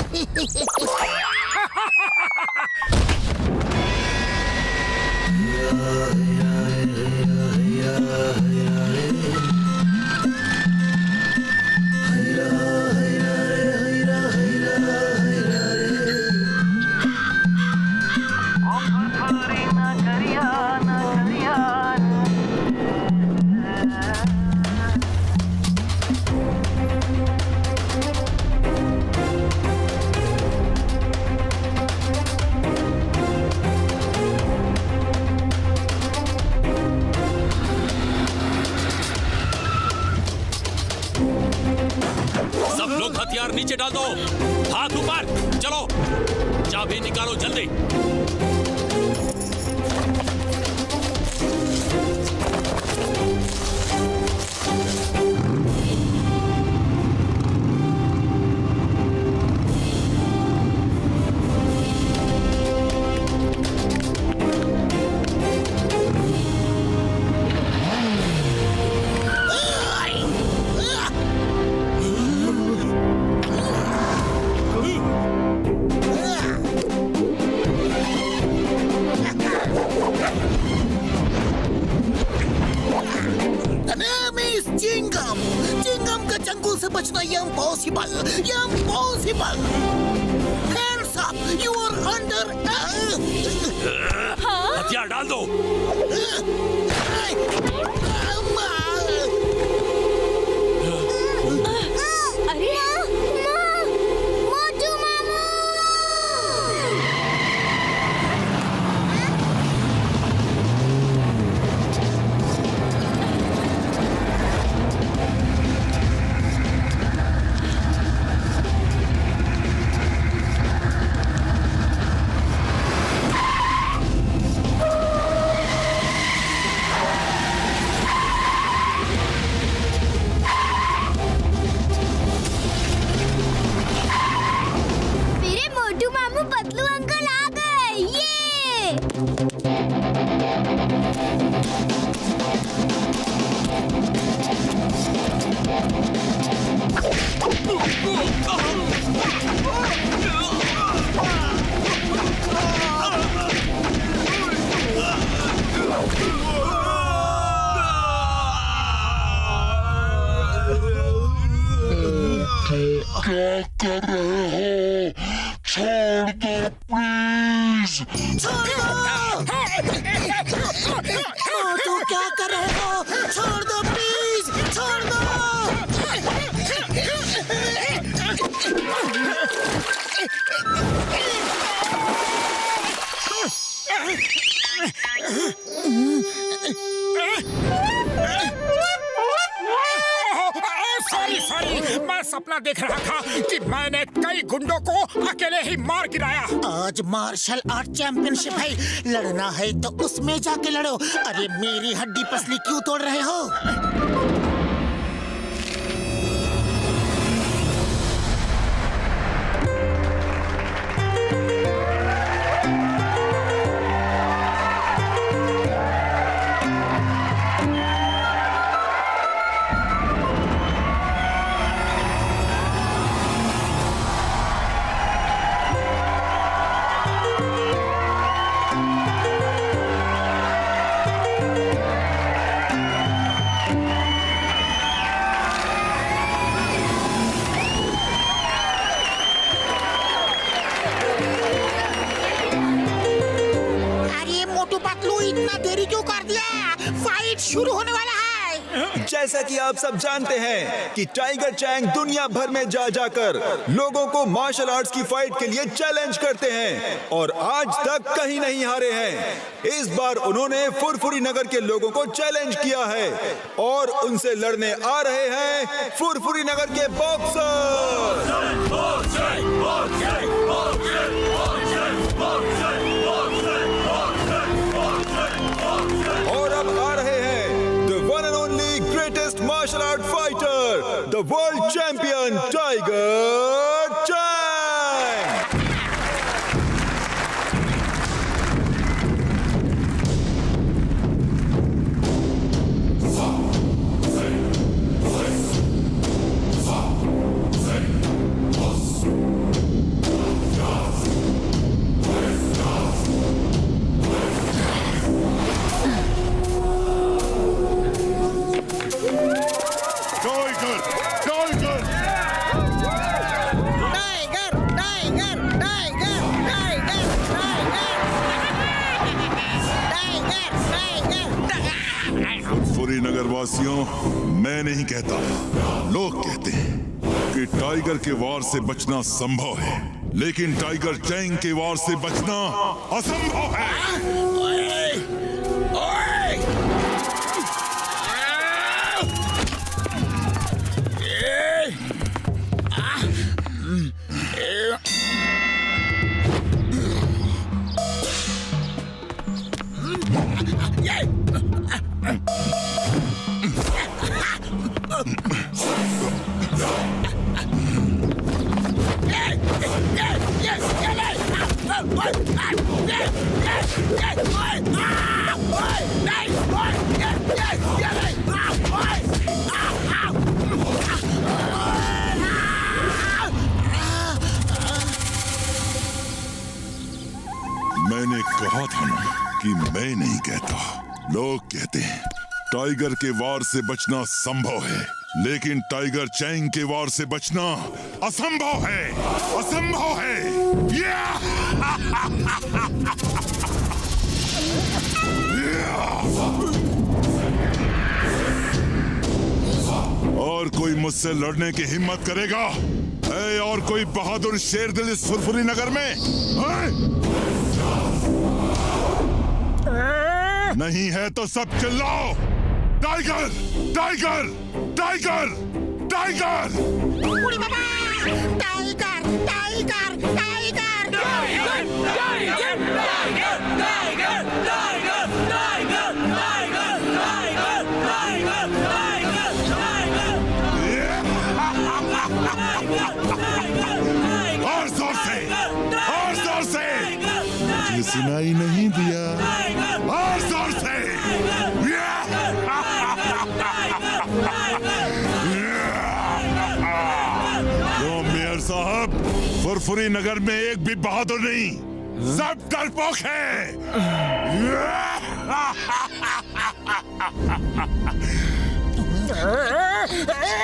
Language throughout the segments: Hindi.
सब लोग हथियार नीचे डाल दो, हाथ ऊपर, चलो चाबी निकालो जल्दी। चिंगम का जंगल से बचना impossible. Hands up, you are under। हथियार डाल दो। अरे मोटू मामू! क्या कर रहे हो? छोड़ दो प्लीज। मोटू क्या कर रहे हो? छोड़ दो प्लीज, छोड़ दो। सॉरी, मैं सपना देख रहा था कि मैंने कई गुंडों को अकेले ही मार गिराया। आज मार्शल आर्ट चैंपियनशिप है, लड़ना है तो उसमें जाके लड़ो। अरे मेरी हड्डी पसली क्यों तोड़ रहे हो? इतना देरी क्यों कर दिया? फाइट शुरू होने वाला है। जैसा कि आप सब जानते हैं कि टाइगर चैंग दुनिया भर में जा जाकर लोगों को मार्शल आर्ट्स की फाइट के लिए चैलेंज करते हैं और आज तक कहीं नहीं हारे हैं। इस बार उन्होंने फुरफुरी नगर के लोगों को चैलेंज किया है और उनसे लड़ने आ रहे हैं फुरफुरी नगर के बॉक्सर। और अब आ रहे हैं the one and only greatest martial art fighter, the world champion Tiger Chang. देशवासियों, मैं नहीं कहता, लोग कहते हैं कि टाइगर के वार से बचना संभव है, लेकिन टाइगर चैंग के वार से बचना असंभव है। मैंने कहा था ना कि मैं नहीं कहता, लोग कहते हैं टाइगर के वार से बचना संभव है, लेकिन टाइगर चैंग के वार से बचना असंभव है, असंभव है। और कोई मुझसे लड़ने की हिम्मत करेगा? है और कोई बहादुर शेर दिल इस फुरफुरी नगर में? नहीं है तो सब चिल्लाओ, टाइगर, टाइगर, टाइगर, टाइगर! बुढ़ी बाबा! Tiger, tiger, tiger! Tiger, tiger, tiger, tiger, tiger, tiger, tiger, tiger, tiger! और जोर से, और जोर से! मुझे सुनाई नहीं दिया, और जोर से! तो मेयर साहब, फुरफुरी नगर में एक भी बहादुर नहीं, सब डरपोक हैं।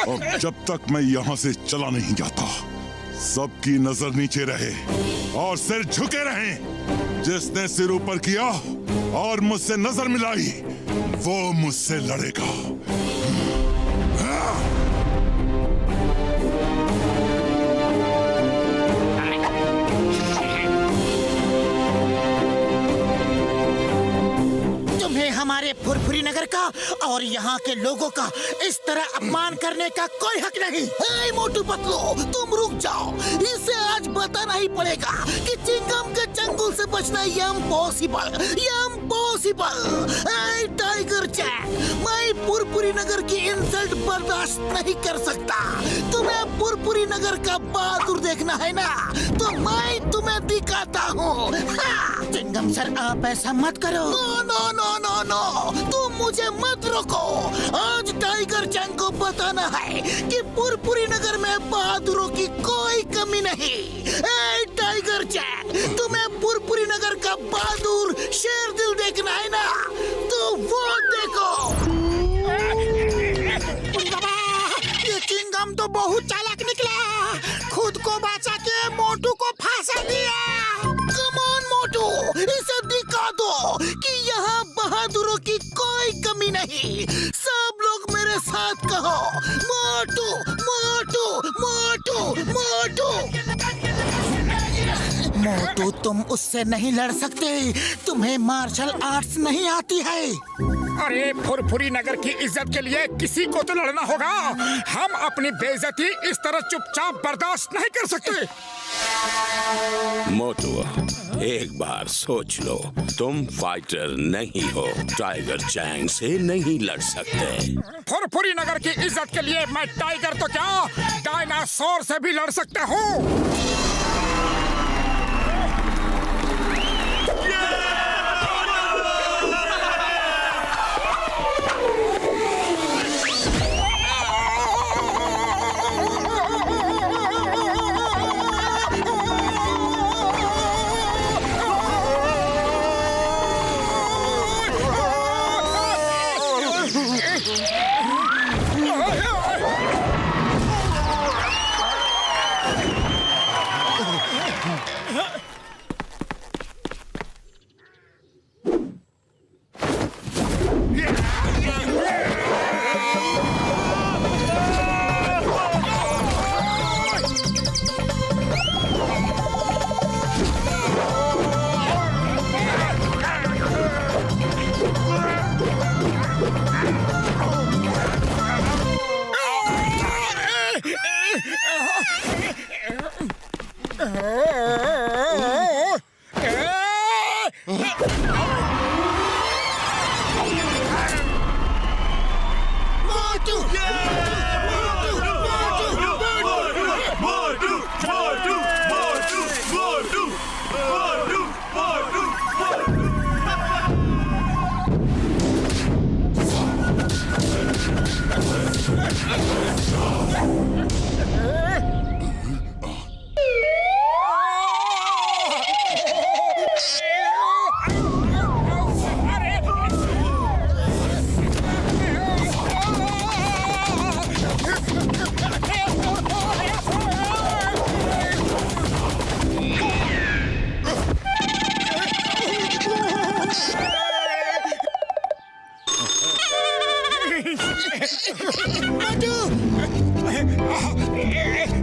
और जब तक मैं यहाँ से चला नहीं जाता, सबकी नजर नीचे रहे और सिर झुके रहें। जिसने सिर ऊपर किया और मुझसे नजर मिलाई, वो मुझसे लड़ेगा। हमारे फुरफुरी नगर का और यहाँ के लोगों का इस तरह अपमान करने का कोई हक नहीं। हे मोटू पतलू, तुम रुक जाओ। इसे आज बताना ही पड़ेगा कि चिंगम के चंगुल से बचना इम्पॉसिबल, इम्पॉसिबल। हे टाइगर चैंग, मैं फुरफुरी नगर की इंसल्ट बर्दाश्त नहीं कर सकता। तुम्हें फुरफुरी नगर का बहादुर देखना है ना, तो मैं तुम्हें दिखाता हूँ। चिंगम सर, आप ऐसा मत करो। नो नो नो नो, तुम मुझे मत रोको। आज टाइगर चैंग को बताना है कि फुरफुरी नगर में बहादुरों की कोई कमी नहीं। ए टाइगर चैंग, तुम्हें फुरफुरी नगर का बहादुर शेर दिल देखना है ना, तो वो देखो। ये चिंगम तो बहुत चालाक निकला, खुद को बचा के मोटू को फांसा दिया। कम ऑन मोटू, इसे दिखा दो कि यहाँ बहादुरों की कोई कमी नहीं। सब लोग मेरे साथ कहो, मोटू, मोटू, मोटू, मोटू। मोटू, तुम उससे नहीं लड़ सकते, तुम्हें मार्शल आर्ट्स नहीं आती है। अरे फुरफुरी नगर की इज्जत के लिए किसी को तो लड़ना होगा। हम अपनी बेइज्जती इस तरह चुपचाप बर्दाश्त नहीं कर सकते। मोटू, एक बार सोच लो, तुम फाइटर नहीं हो, टाइगर चैंग से नहीं लड़ सकते। फुरफुरी नगर की इज्जत के लिए मैं टाइगर तो क्या, डायनासोर से भी लड़ सकता हूँ।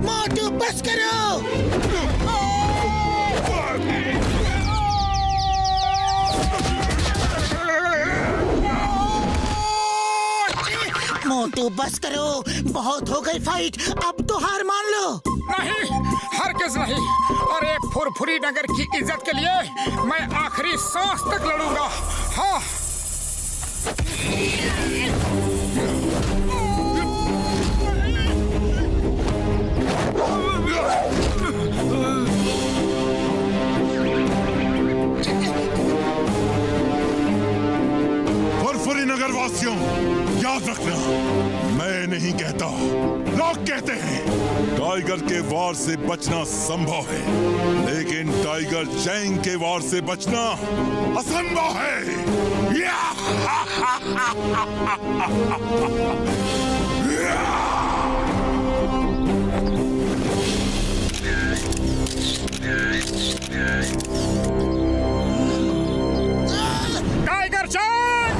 मोटू बस करो। मोटू बस करो, बहुत हो गई फाइट, अब तो हार मान लो। नहीं, हरगिज नहीं। अरे फुरफुरी नगर की इज्जत के लिए मैं आखिरी सांस तक लड़ूंगा। हाँ। फुरफुरी नगर वासियों, याद रखना, मैं नहीं कहता, लोग कहते हैं टाइगर के वार से बचना संभव है, लेकिन टाइगर चैंग के वार से बचना असंभव है। Tiger Chang!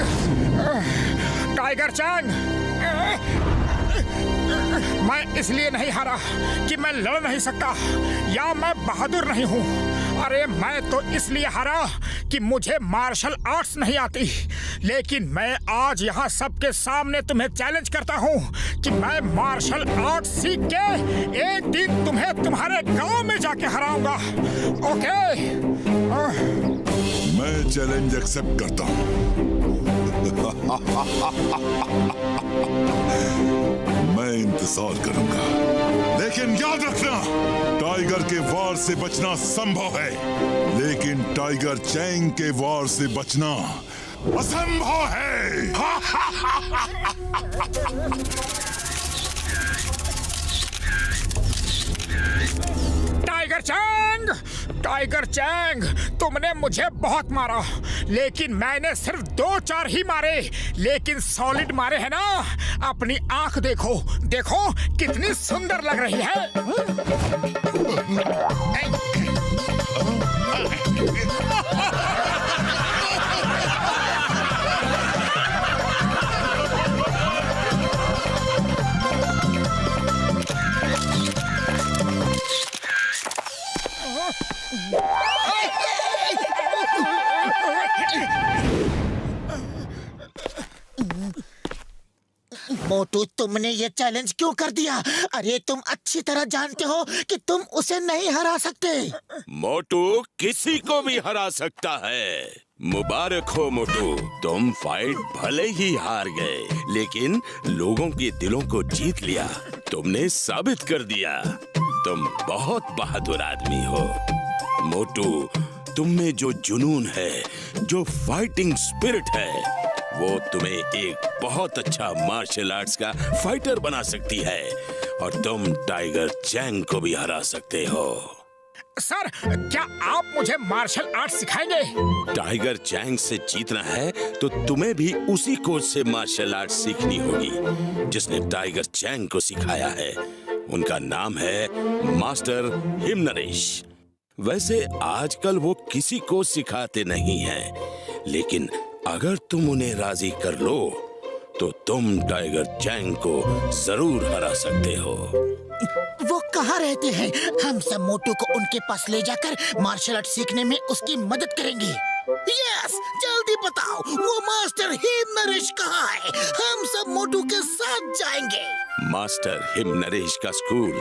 Tiger Chang! मैं इसलिए नहीं हारा कि मैं लड़ नहीं सकता या मैं बहादुर नहीं हूँ। अरे मैं तो इसलिए हारा कि मुझे मार्शल आर्ट्स नहीं आती। लेकिन मैं आज यहाँ सबके सामने तुम्हें चैलेंज करता हूँ कि मैं मार्शल आर्ट्स सीख के एक दिन तुम्हें तुम्हारे गांव में जाके हराऊंगा। ओके? मैं चैलेंज एक्सेप्ट करता हूँ। मैं इंतजार करूंगा, लेकिन याद रखना, टाइगर के वार से बचना संभव है, लेकिन टाइगर चैंग के वार से बचना असंभव है। Tiger Chang! टाइगर चैंग, तुमने मुझे बहुत मारा, लेकिन मैंने सिर्फ 2-4 ही मारे, लेकिन सॉलिड मारे हैं ना। अपनी आंख देखो, देखो कितनी सुंदर लग रही है। मोटू, तुमने ये चैलेंज क्यों कर दिया? अरे तुम अच्छी तरह जानते हो कि तुम उसे नहीं हरा सकते। मोटू किसी को भी हरा सकता है। मुबारक हो मोटू, तुम फाइट भले ही हार गए, लेकिन लोगों के दिलों को जीत लिया। तुमने साबित कर दिया तुम बहुत बहादुर आदमी हो। मोटू, तुम में जो जुनून है, जो फाइटिंग स्पिरिट है, वो तुम्हें एक बहुत अच्छा मार्शल आर्ट्स का फाइटर बना सकती है, और तुम टाइगर चैंग को भी हरा सकते हो। सर, क्या आप मुझे मार्शल आर्ट्स सिखाएंगे? टाइगर चैंग से जीतना है तो तुम्हें भी उसी कोच से मार्शल आर्ट्स सीखनी होगी जिसने टाइगर चैंग को सिखाया है। उनका नाम है मास्टर हिमनरेश। वैसे आजकल वो किसी को सिखाते नहीं हैं, लेकिन अगर तुम उन्हें राजी कर लो तो तुम टाइगर चैंग को जरूर हरा सकते हो। वो कहाँ रहते हैं? हम सब मोटू को उनके पास ले जाकर मार्शल आर्ट सीखने में उसकी मदद करेंगे। यस, जल्दी बताओ, वो मास्टर हिमनरेश कहाँ है? हम सब मोटू के साथ जाएंगे। मास्टर हिमनरेश का स्कूल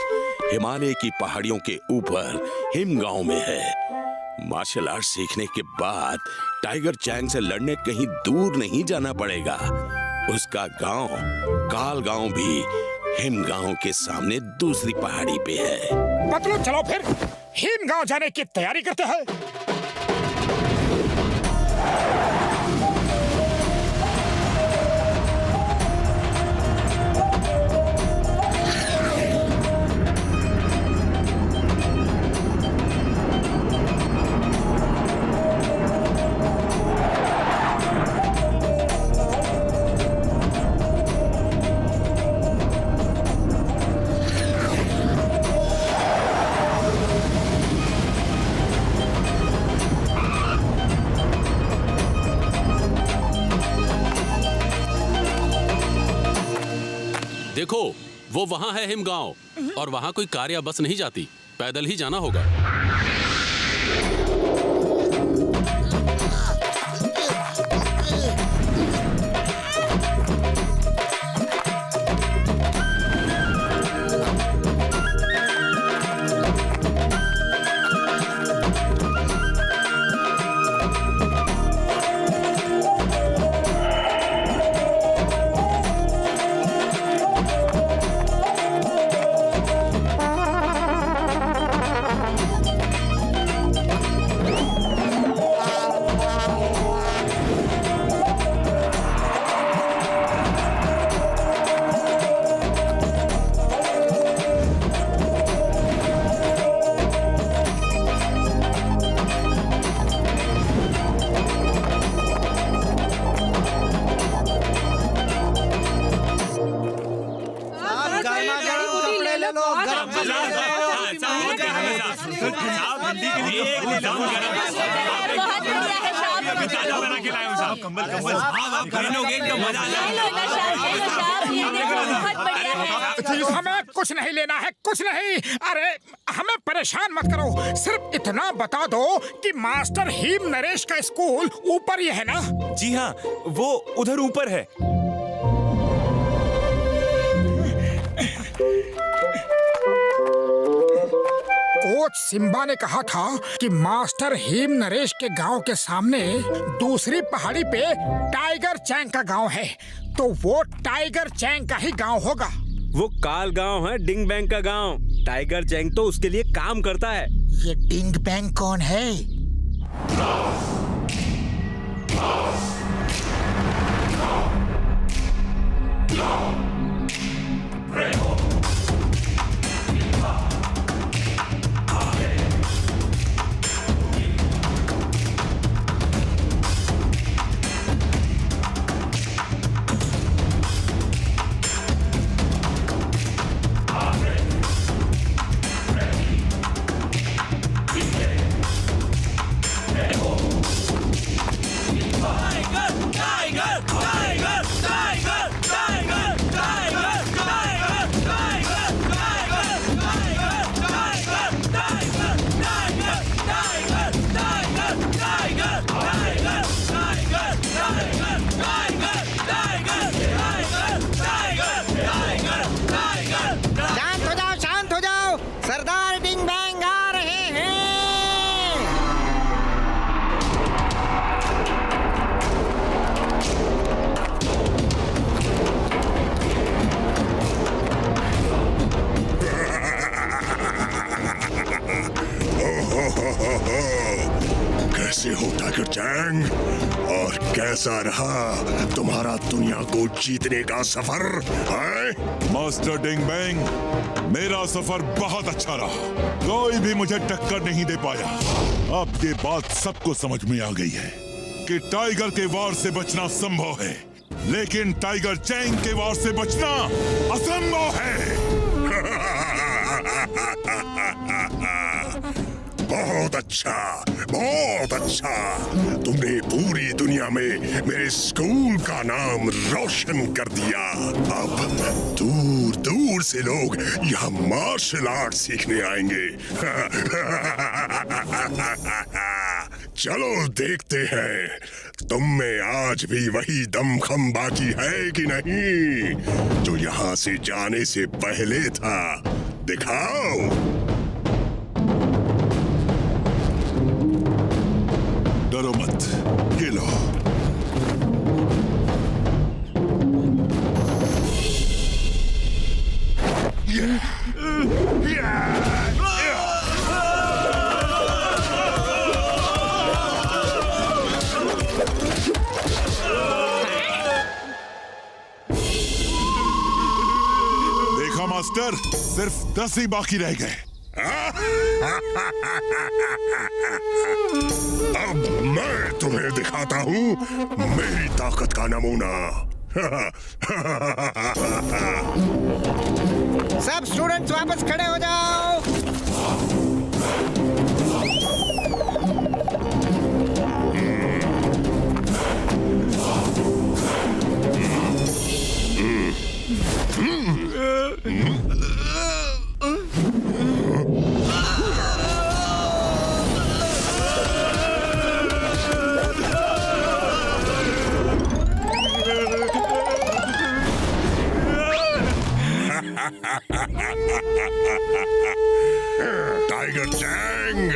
हिमालय की पहाड़ियों के ऊपर हिम गांव में है। मार्शल आर्ट सीखने के बाद टाइगर चैंग से लड़ने कहीं दूर नहीं जाना पड़ेगा। उसका गांव काल गांव भी हिम गांव के सामने दूसरी पहाड़ी पे है। मतलब चलो फिर हिम गांव जाने की तैयारी करते हैं। देखो, वो वहाँ है हिमगांव, और वहाँ कोई कार या बस नहीं जाती, पैदल ही जाना होगा। हमें कुछ नहीं लेना है, कुछ नहीं। अरे हमें परेशान मत करो, सिर्फ इतना बता दो कि मास्टर हिम नरेश का स्कूल ऊपर ही है ना? जी हाँ, वो उधर ऊपर है। कोच सिम्बा ने कहा था कि मास्टर हिम नरेश के गांव के सामने दूसरी पहाड़ी पे टाइगर चैंग का गांव है, तो वो टाइगर चैंग का ही गांव होगा। वो काल गांव है, डिंग बैंग का गांव। टाइगर चैंग तो उसके लिए काम करता है। ये डिंग बैंग कौन है? शांत हो जाओ, सरदार डिंग बैंग आ रहे हैं। कैसे हो टाइगर चैंग? और कैसा रहा तुम्हारा दुनिया को जीतने का सफर? मास्टर डिंग बैंग, मेरा सफर बहुत अच्छा रहा। कोई भी मुझे टक्कर नहीं दे पाया। अब ये बात सबको समझ में आ गई है कि टाइगर के वार से बचना संभव है, लेकिन टाइगर चैंग के वार से बचना असंभव है। बहुत अच्छा, बहुत अच्छा। तुमने पूरी दुनिया में मेरे स्कूल का नाम रोशन कर दिया। अब दूर दूर से लोग यहाँ मार्शल आर्ट सीखने आएंगे। चलो देखते हैं तुम में आज भी वही दमखम बाकी है कि नहीं जो यहाँ से जाने से पहले था। दिखाओ। डरो मत, ये लो। देखा मास्टर, सिर्फ 10 ही बाकी रह गए। अब मैं तुम्हें दिखाता हूँ मेरी ताकत का नमूना। सब स्टूडेंट्स वापस खड़े हो जाओ। टाइगर चैंग,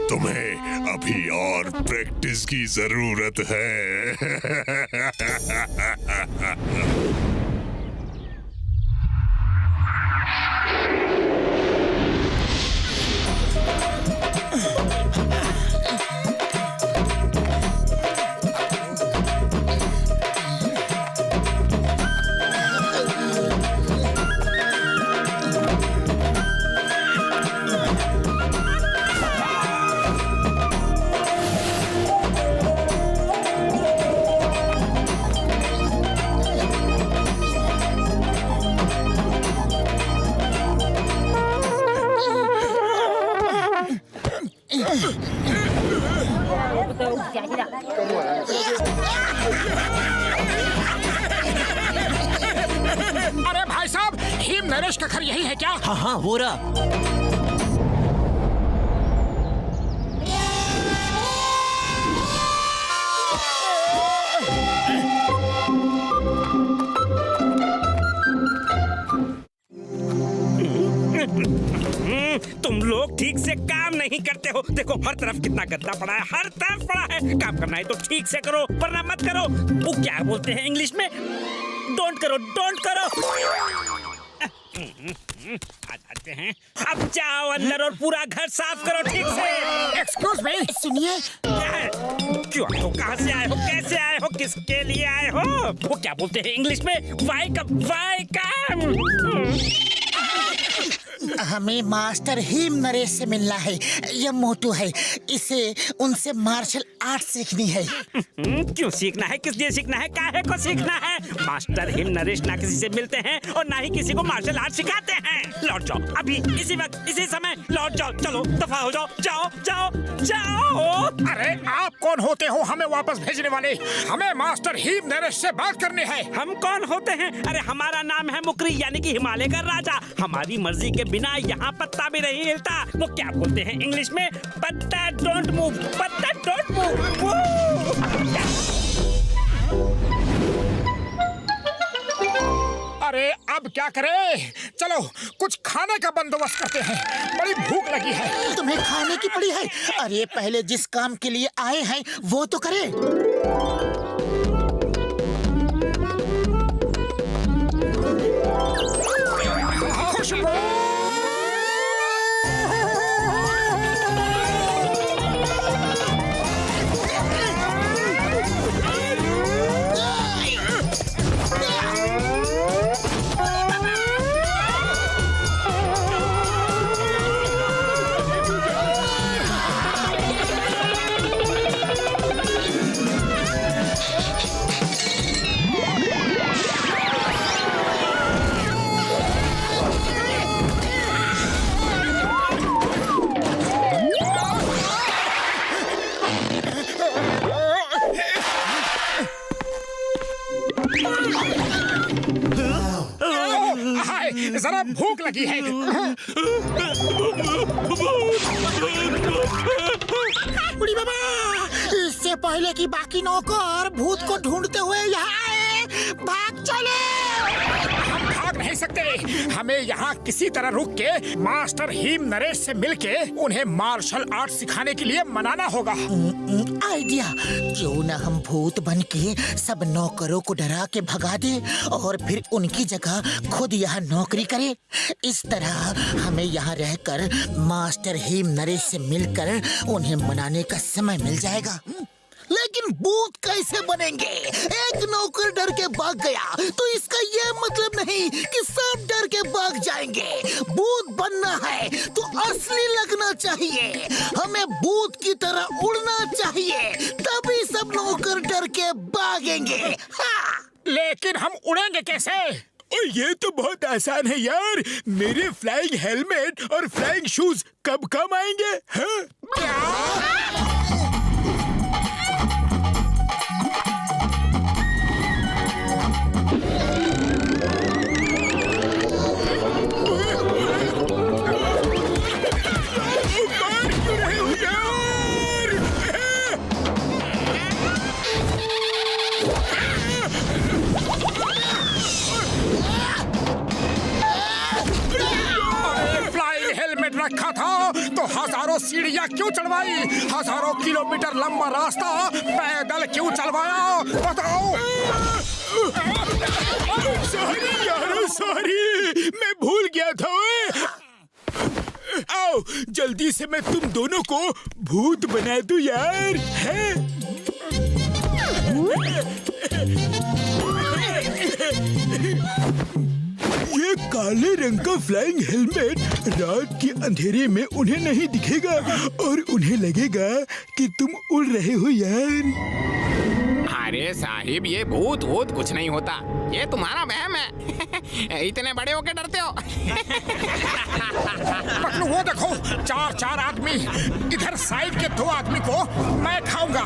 तुम्हें अभी और प्रैक्टिस की जरूरत है। अरे भाई साहब, हिम नरेश का घर यही है क्या? हाँ हाँ, वो रहा। तुम लोग ठीक से काम नहीं करते हो। देखो हर तरफ कितना गंदा पड़ा है, हर तरफ पड़ा है। काम करना है तो ठीक से करो, वरना मत करो। वो क्या बोलते हैं इंग्लिश में? डोंट करो, डोंट करो। आ जाते हैं। अब जाओ अंदर और पूरा घर साफ करो ठीक से। एक्सक्यूज मी, सुनिए, क्या है? क्यों आए हो? कहाँ से आए हो? कैसे आए हो? किसके लिए आए हो? वो क्या बोलते हैं इंग्लिश में? वाई कम, वाई कम। हमें मास्टर हिम नरेश से मिलना है। यह मोटू है, इसे उनसे मार्शल आर्ट सीखनी है। क्यों सीखना है? किस लिए सीखना है? काहे को सीखना है? मास्टर हिम नरेश ना किसी से मिलते हैं और ना ही किसी को मार्शल आर्ट सिखाते हैं। लौट जाओ अभी, इसी वक्त, इसी समय लौट जाओ। चलो दफा हो जाओ, जाओ जाओ जाओ। अरे आप कौन होते हो हमें वापस भेजने वाले? हमें मास्टर हिम नरेश से बात करनी है। हम कौन होते हैं? अरे हमारा नाम है मुकरी, यानी कि हिमालय का राजा। हमारी मर्जी के बिना यहाँ पत्ता भी नहीं हिलता। वो क्या बोलते हैं इंग्लिश में? पत्ता डोंट मूव, पत्ता डोंट मूव। अरे अब क्या करें? चलो कुछ खाने का बंदोबस्त करते हैं, बड़ी भूख लगी है। तुम्हें खाने की पड़ी है? अरे पहले जिस काम के लिए आए हैं वो तो करें। जरा भूख लगी है। बुढ़ी बाबा, इससे पहले कि बाकी नौकर भूत को ढूंढते हुए यहाँ आए, भाग चले। हम भाग नहीं सकते। हमें यहाँ किसी तरह रुक के मास्टर हिम नरेश से मिलके उन्हें मार्शल आर्ट सिखाने के लिए मनाना होगा। आइडिया, क्यों ना हम भूत बन के सब नौकरों को डरा के भगा दे और फिर उनकी जगह खुद यहाँ नौकरी करे। इस तरह हमें यहाँ रहकर मास्टर हिम नरेश से मिलकर उन्हें मनाने का समय मिल जाएगा। लेकिन भूत कैसे बनेंगे? एक नौकर डर के भाग गया तो इसका ये मतलब नहीं कि सब डर के भाग जाएंगे। भूत बनना है तो असली लगना चाहिए। हमें भूत की तरह उड़ना चाहिए, तभी सब नौकर डर के भागेंगे। हाँ। लेकिन हम उड़ेंगे कैसे? ये तो बहुत आसान है यार। मेरे फ्लाइंग हेलमेट और फ्लाइंग शूज कब काम आएंगे? हाँ? क्या? रखा था तो हजारों सीढ़ियां क्यों चढ़वाई, हजारों किलोमीटर लंबा रास्ता पैदल क्यों चलवाया, बताओ। सॉरी यारो सॉरी, मैं भूल गया था। आओ जल्दी से मैं तुम दोनों को भूत बना दूं यार, है? ये काले रंग का फ्लाइंग हेलमेट रात के अंधेरे में उन्हें नहीं दिखेगा और उन्हें लगेगा कि तुम उड़ रहे हो यार। अरे साहिब, ये भूत वूत कुछ नहीं होता, ये तुम्हारा वहम है। इतने बड़े होके डरते हो। पतलू वो देखो, चार आदमी, इधर साइड के 2 आदमी को मैं खाऊंगा।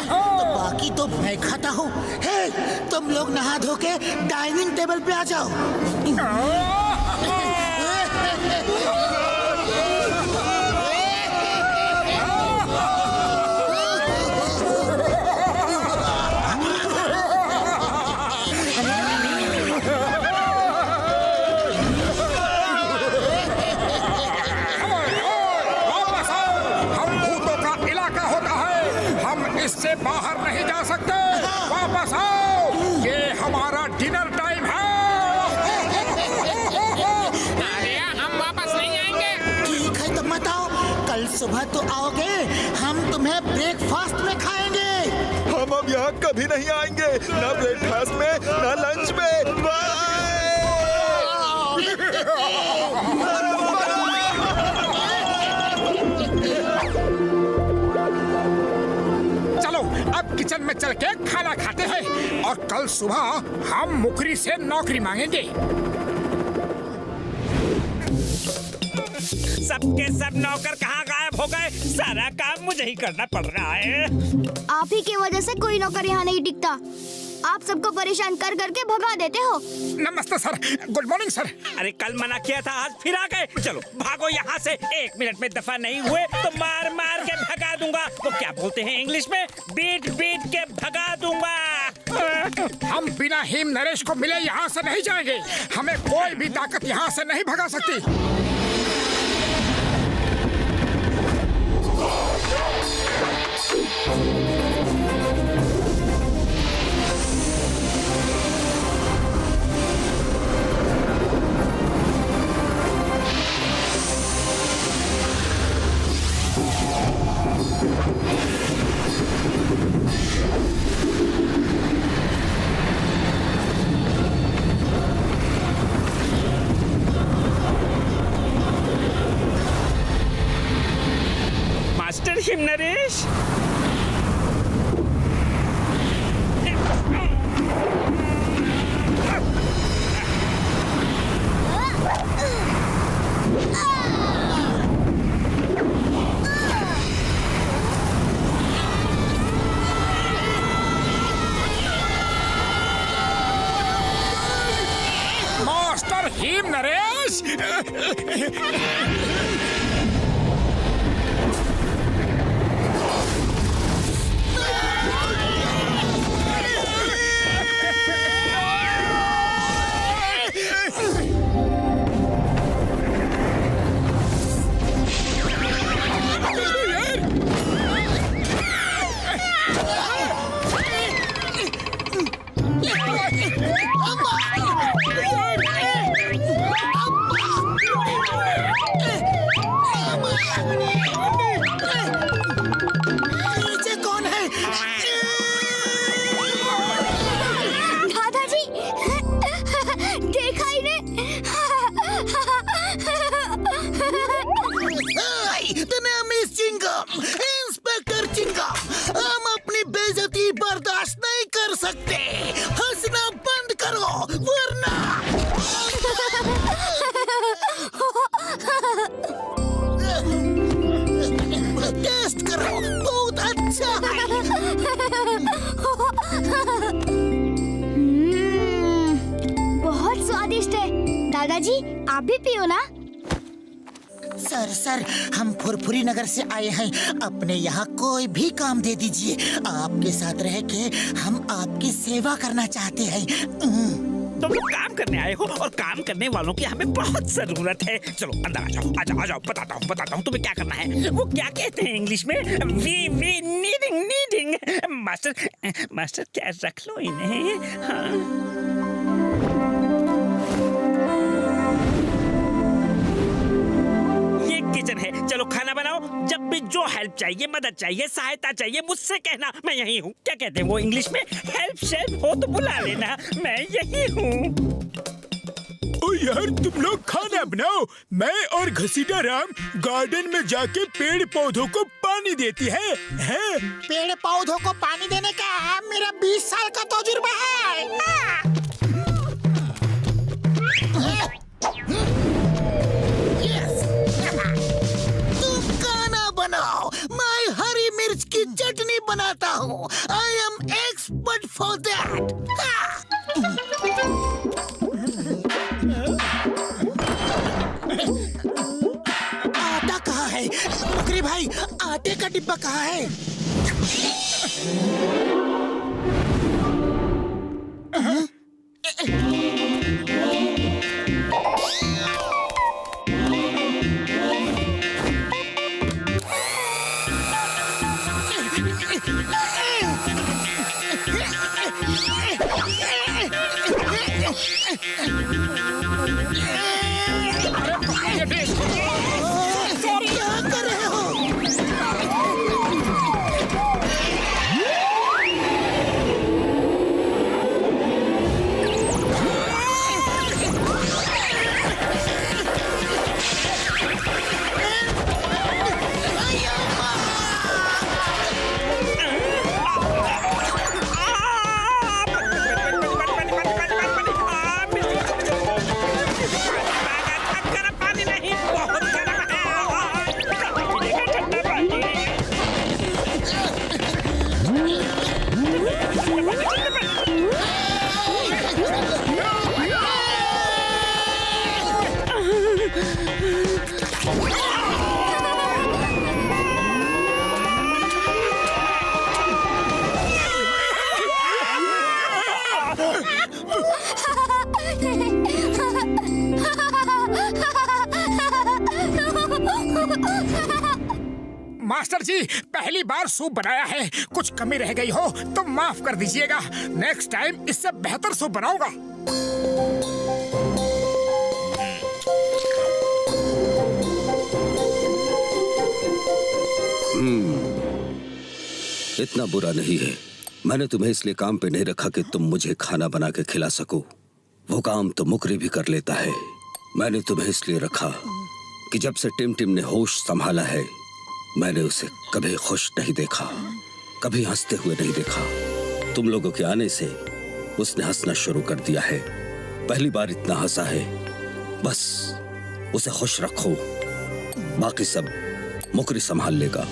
तो बाकी तो मैं खाता हूँ। हे, तुम लोग नहा धो के डाइनिंग टेबल पे आ जाओ। इससे बाहर नहीं जा सकते, वापस आओ, ये हमारा डिनर टाइम है। अरे हम वापस नहीं आएंगे। ठीक है तो मत आओ, कल सुबह तो आओगे, हम तुम्हें ब्रेकफास्ट में खाएंगे। हम अब यहाँ कभी नहीं आएंगे, ना ब्रेकफास्ट में ना लंच में। बाय। अब किचन में चल के खाना खाते हैं और कल सुबह हम मुकरी से नौकरी मांगेंगे। सबके सब नौकर कहाँ गायब हो गए, सारा काम मुझे ही करना पड़ रहा है। आप ही की वजह से कोई नौकर यहाँ नहीं टिकता, आप सबको परेशान कर करके भगा देते हो। नमस्ते सर, गुड मॉर्निंग सर। अरे कल मना किया था, आज फिर आ गए। चलो भागो यहाँ से, 1 मिनट में दफा नहीं हुए तो मार मार के भगा दूंगा। वो क्या बोलते हैं इंग्लिश में, बीट बीट के भगा दूंगा। हम बिना हिम नरेश को मिले यहाँ से नहीं जाएंगे, हमें कोई भी ताकत यहाँ से नहीं भगा सकती। Master him Naresh, master him Naresh. नीचे कौन है? दादाजी, देखा ही ने। मिस चिंगम, इंस्पेक्टर चिंगम, हम अपनी बेइज्जती बर्दाश्त नहीं कर सकते। हंसना बंद करो वरना। टेस्ट करो, बहुत अच्छा है। बहुत स्वादिष्ट है। दादाजी आप भी पियो ना। सर हम फुरफुरी नगर से आए हैं। अपने यहाँ कोई भी काम दे दीजिए। आपके साथ रह के हम आपकी सेवा करना चाहते हैं। तुम लोग काम करने आए हो और काम करने वालों की हमें बहुत जरूरत है। चलो अंदर आ जाओ बताता हूँ तुम्हें क्या करना है। वो क्या कहते हैं इंग्लिश में? We needing. मास्टर क्या रख लो इन्हें। हाँ। किचन है, चलो खाना बनाओ। जब भी जो हेल्प चाहिए, मदद चाहिए, सहायता चाहिए, मुझसे कहना, मैं यही हूँ। क्या कहते हैं वो इंग्लिश में? हेल्प शेल्प हो तो बुला लेना, मैं यही हूँ। ओ यार तुम लोग खाना बनाओ, मैं और घसीटा राम गार्डन में जाके पेड़ पौधों को पानी देती है? पेड़ पौधों को पानी देने का मेरा 20 साल का तजुर्बा है। बनाओ, मैं हरी मिर्च की चटनी बनाता हूँ। I am expert for that. आटा कहाँ है? मुकरी भाई, आटे का डिब्बा कहाँ है? क्या कर रहे हो? मास्टर जी, पहली बार सूप बनाया है, कुछ कमी रह गई हो तो माफ कर दीजिएगा। नेक्स्ट टाइम इससे बेहतर सूप बनाऊंगा। इतना बुरा नहीं है। मैंने तुम्हें इसलिए काम पे नहीं रखा कि तुम मुझे खाना बना के खिला सको। वो काम तो मुकरी भी कर लेता है। मैंने तुम्हें इसलिए रखा कि जब से टिम ने होश संभाला है, मैंने उसे कभी खुश नहीं देखा, कभी हंसते हुए नहीं देखा। तुम लोगों के आने से उसने हंसना शुरू कर दिया है। पहली बार इतना हंसा है। बस उसे खुश रखो, बाकी सब मुकरी संभाल लेगा।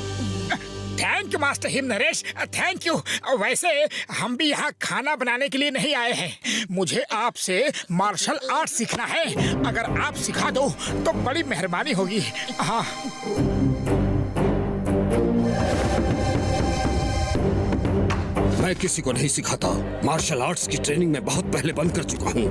Thank you master him Naresh, thank you. वैसे हम भी यहाँ खाना बनाने के लिए नहीं आए हैं। मुझे आपसे मार्शल आर्ट सीखना है। अगर आप सिखा दो तो बड़ी मेहरबानी होगी। हाँ। मैं किसी को नहीं सिखाता। मार्शल आर्ट्स की ट्रेनिंग में बहुत पहले बंद कर चुका हूँ।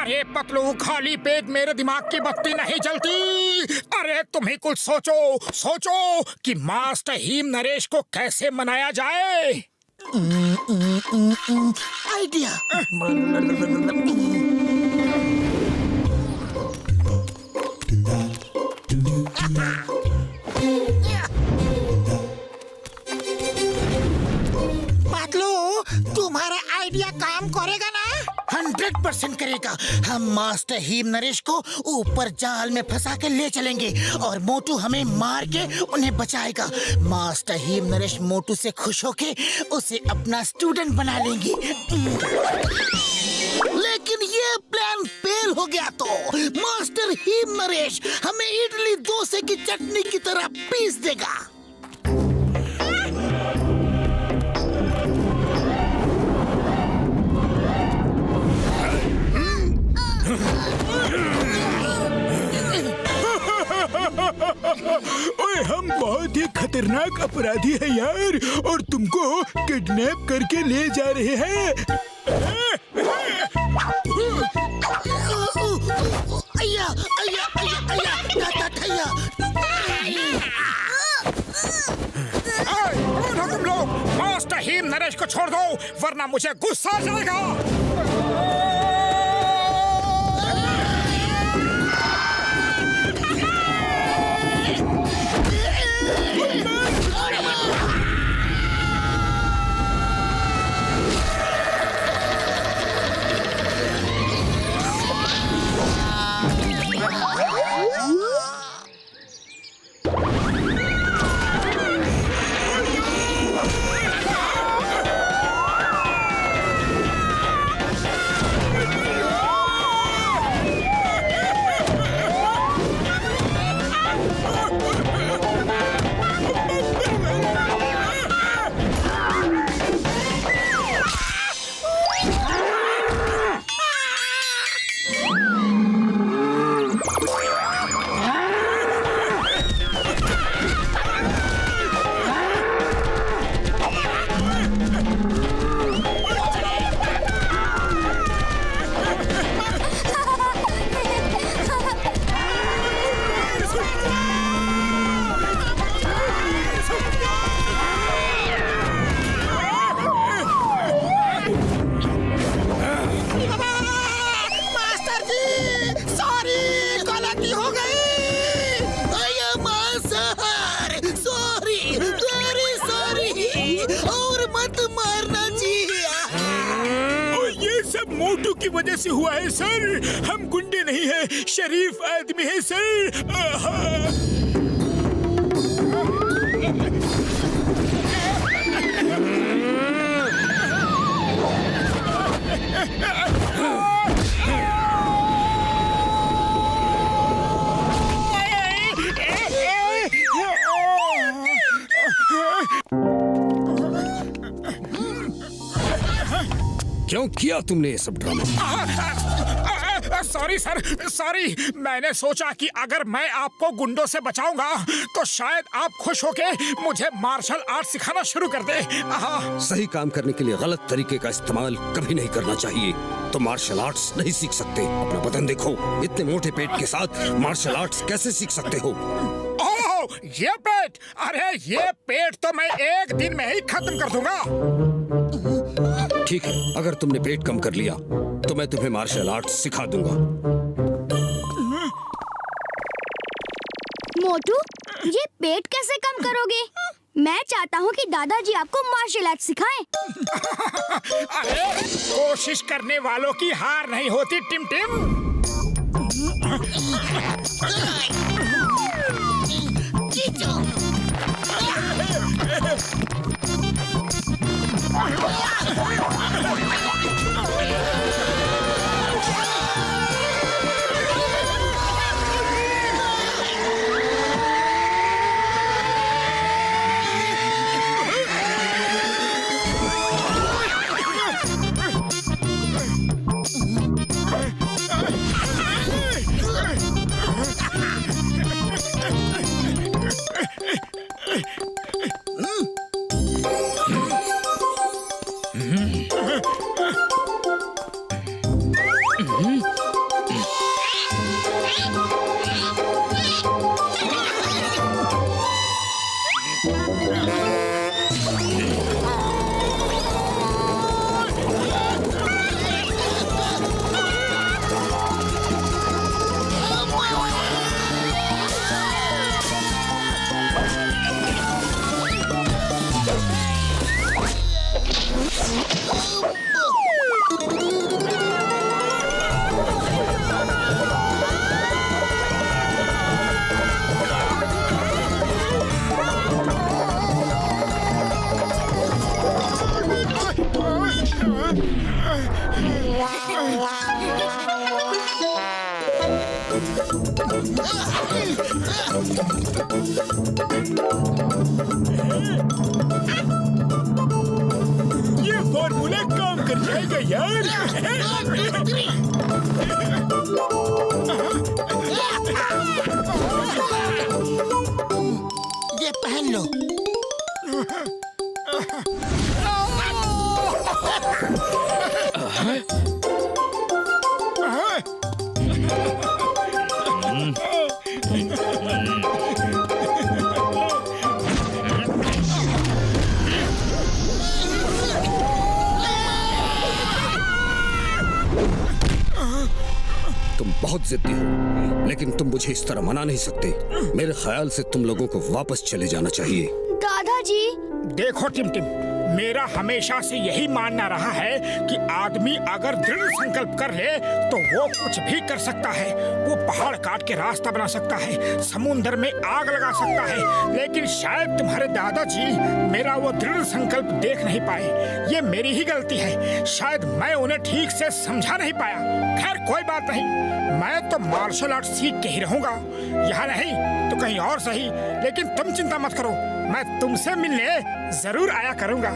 अरे पतलू, खाली पेट मेरे दिमाग की बत्ती नहीं जलती। अरे तुम ही कुछ सोचो कि मास्टर हिम नरेश को कैसे मनाया जाए। आइडिया। पतलू, तुम्हारा आइडिया काम करेगा ना? 100% करेगा। हम मास्टर हिम नरेश को ऊपर जाल में फंसा के ले चलेंगे और मोटू हमें मार के उन्हें बचाएगा। मास्टर हिम नरेश मोटू से खुश होके उसे अपना स्टूडेंट बना लेंगे। लेकिन ये प्लान फेल हो गया तो मास्टर हिम नरेश हमें इडली डोसे की चटनी की तरह पीस देगा। खतरनाक अपराधी है यार, और तुमको किडनैप करके ले जा रहे हैं। अय्या अय्या अय्या अय्या अय्या कौन हो तुम लोग? मास्टर हिम नरेश को छोड़ दो, वरना मुझे गुस्सा आ जाएगा। मोटू की वजह से हुआ है सर। हम गुंडे नहीं हैं, शरीफ आदमी है सर। क्यों किया तुमने ये सब ड्रामा? Sorry sir, sorry. मैंने सोचा कि अगर मैं आपको गुंडों से बचाऊंगा तो शायद आप खुश होके मुझे मार्शल आर्ट सिखाना शुरू कर दे। सही काम करने के लिए गलत तरीके का इस्तेमाल कभी नहीं करना चाहिए। तो मार्शल आर्ट्स नहीं सीख सकते। अपना बदन देखो, इतने मोटे पेट के साथ मार्शल आर्ट्स कैसे सीख सकते हो? ओह, ये पेट! अरे ये पेट तो मैं एक दिन में ही खत्म कर दूंगा। ठीक है, अगर तुमने पेट कम कर लिया तो मैं तुम्हें मार्शल आर्ट्स सिखा दूंगा। मोटू, ये पेट कैसे कम करोगे? मैं चाहता हूँ कि दादाजी आपको मार्शल आर्ट सिखाएं। अरे कोशिश करने वालों की हार नहीं होती टिम टिम। ये फॉर्मूला काम कर जाएगा यार। ये पहन लो। तुम बहुत जिद्दी हो, लेकिन तुम मुझे इस तरह मना नहीं सकते। मेरे ख्याल से तुम लोगों को वापस चले जाना चाहिए। दादाजी, देखो टिमटिम, मेरा हमेशा से यही मानना रहा है कि आदमी अगर दृढ़ संकल्प कर ले तो वो कुछ भी कर सकता है। वो पहाड़ काट के रास्ता बना सकता है, समुद्र में आग लगा सकता है, लेकिन शायद तुम्हारे दादाजी मेरा वो दृढ़ संकल्प देख नहीं पाए। ये मेरी ही गलती है, शायद मैं उन्हें ठीक से समझा नहीं पाया। खैर कोई बात नहीं, मैं तो मार्शल आर्ट सीख के ही रहूंगा, यहाँ नहीं तो कहीं और सही। लेकिन तुम चिंता मत करो, मैं तुमसे मिलने जरूर आया करूंगा।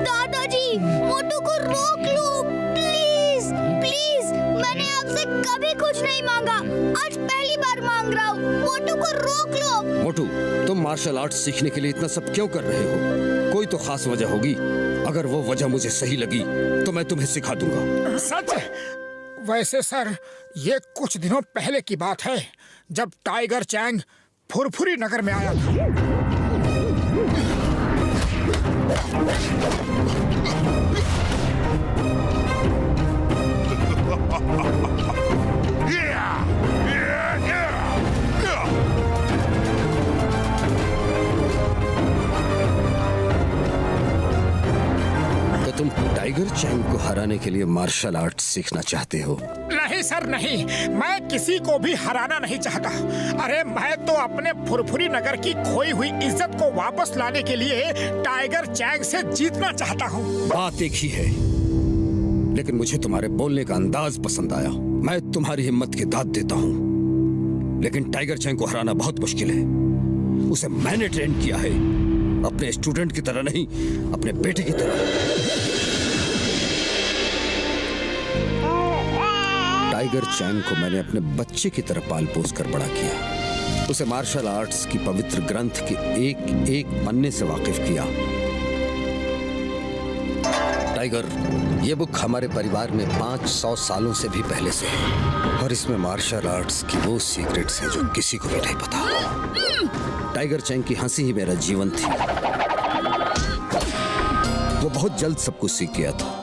दादाजी, मोटू को रोक लो प्लीज प्लीज। मैंने आपसे कभी कुछ नहीं मांगा, आज पहली बार मांग रहा हूँ। मोटू को रोक लो। मोटू, तुम मार्शल आर्ट सीखने के लिए इतना सब क्यों कर रहे हो? कोई तो खास वजह होगी। अगर वो वजह मुझे सही लगी तो मैं तुम्हें सिखा दूंगा। सच? वैसे सर, ये कुछ दिनों पहले की बात है, जब टाइगर चैंग फुरफुरी नगर में आया था। तो तुम टाइगर चैंग को हराने के लिए मार्शल आर्ट सीखना चाहते हो? नहीं सर नहीं, मैं किसी को भी हराना नहीं चाहता। अरे मैं तो अपने फुरफुरी नगर की खोई हुई इज्जत को वापस लाने के लिए टाइगर चैंग से जीतना चाहता हूँ। बात एक ही है, लेकिन मुझे तुम्हारे बोलने का अंदाज पसंद आया। मैं तुम्हारी हिम्मत की दाद देता हूँ, लेकिन टाइगर चैंग को हराना बहुत मुश्किल है। उसे मैंने ट्रेन किया है, अपने स्टूडेंट की तरह नहीं, अपने बेटे की तरह। टाइगर चैंग को मैंने अपने बच्चे की तरह पाल पोस कर बड़ा किया। उसे मार्शल आर्ट्स की पवित्र ग्रंथ के एक एक पन्ने से वाकिफ किया। टाइगर, ये बुक हमारे परिवार में 500 सालों से भी पहले से है, और इसमें मार्शल आर्ट्स की वो सीक्रेट्स हैं जो किसी को भी नहीं पता। टाइगर चैंग की हंसी ही मेरा जीवन थी। वो बहुत जल्द सब कुछ सीख गया था।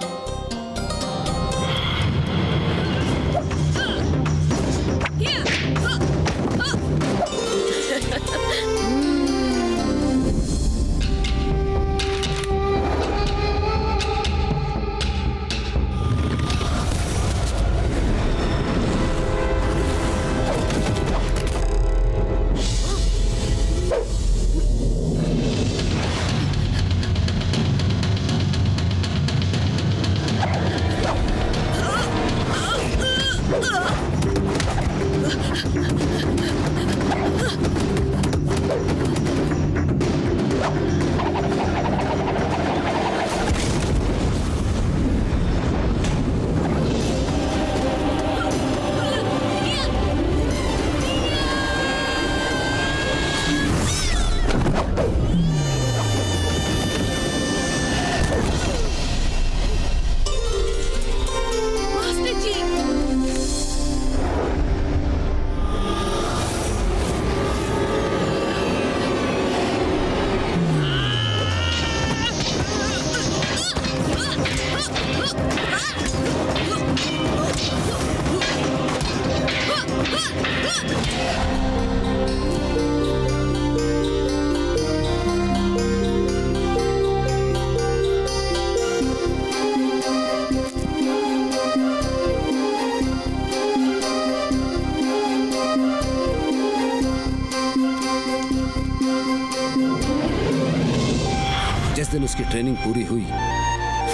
जिस दिन उसकी ट्रेनिंग पूरी हुई,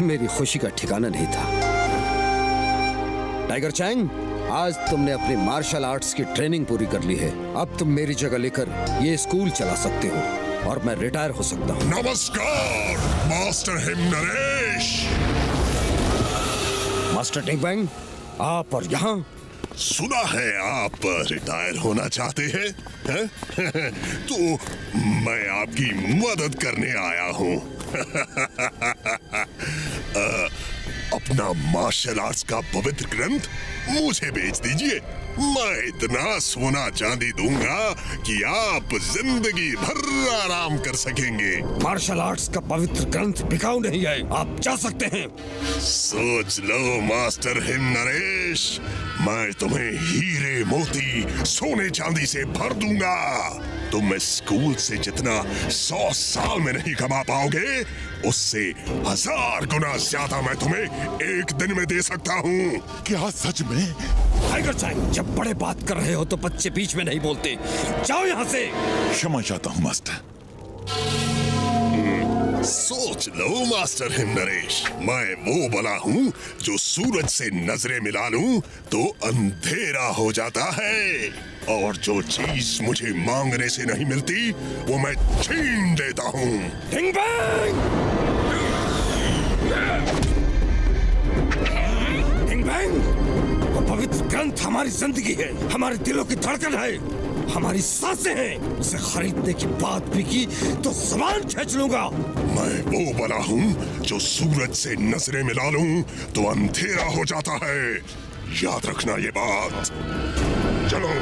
मेरी खुशी का ठिकाना नहीं था। टाइगर चैंग, आज तुमने अपनी मार्शल आर्ट्स की ट्रेनिंग पूरी कर ली है। अब तुम मेरी जगह लेकर ये स्कूल चला सकते हो और मैं रिटायर हो सकता हूँ। नमस्कार मास्टर हिमनरेश। मास्टर टिंगबैंग, आप और यहाँ? सुना है आप रिटायर होना चाहते हैं, हैं? तो मैं आपकी मदद करने आया हूँ। अपना मार्शल आर्ट्स का पवित्र ग्रंथ मुझे बेच दीजिए। मैं इतना सोना चांदी दूंगा कि आप जिंदगी भर आराम कर सकेंगे। मार्शल आर्ट्स का पवित्र ग्रंथ बिकाऊ नहीं है, आप जा सकते हैं। सोच लो मास्टर हिम नरेश, मैं तुम्हें हीरे मोती सोने चांदी से भर दूंगा। तुम इस स्कूल से जितना 100 साल में नहीं कमा पाओगे, उससे 1000 गुना ज्यादा मैं तुम्हें एक दिन में दे सकता हूँ। क्या सच में? टाइगर चैंग, जब बड़े बात कर रहे हो तो बच्चे बीच में नहीं बोलते। जाओ यहाँ से। क्षमा चाहता हूँ मास्टर। सोच लो मास्टर हिम नरेश, मैं वो बला हूँ जो सूरज से नजरें मिला लूं तो अंधेरा हो जाता है, और जो चीज मुझे मांगने से नहीं मिलती वो मैं छीन देता हूँ। डिंग बैंग! डिंग बैंग! वो पवित्र ग्रंथ हमारी जिंदगी है, हमारे दिलों की धड़कन है, हमारी सांसें हैं। उसे खरीदने की बात भी की तो जुबान खींच लूंगा। मैं वो बला हूँ जो सूरज से नजरें मिला लूं तो अंधेरा हो जाता है। याद रखना ये बात। चलो।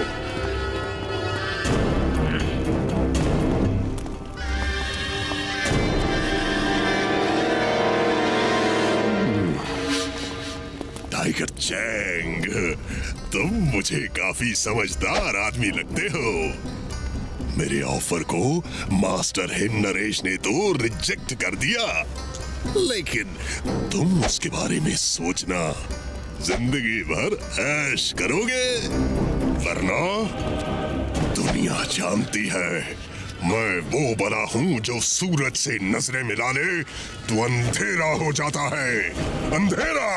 टाइगर चैंग, तुम मुझे काफी समझदार आदमी लगते हो। मेरे ऑफर को मास्टर हिम नरेश ने तो रिजेक्ट कर दिया, लेकिन तुम उसके बारे में सोचना, जिंदगी भर ऐश करोगे, वरना दुनिया जानती है मैं वो बला हूँ जो सूरज से नजरें मिला ले तो अंधेरा हो जाता है। अंधेरा।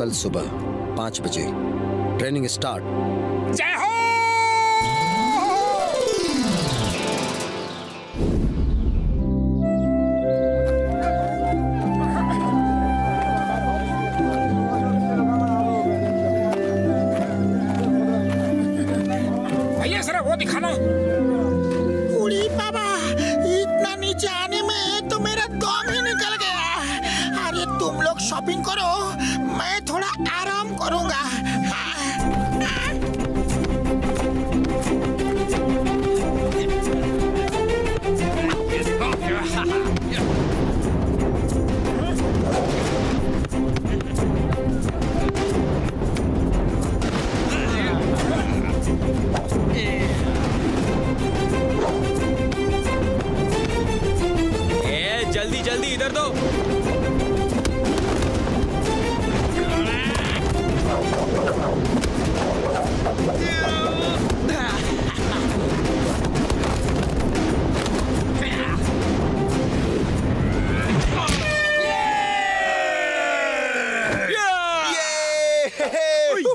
कल सुबह 5 बजे ट्रेनिंग स्टार्ट। जय हो। भैया जरा वो दिखाना। उड़ी बाबा, इतना नीचे शॉपिंग करो, मैं थोड़ा आराम करूंगा। जल्दी जल्दी इधर दो।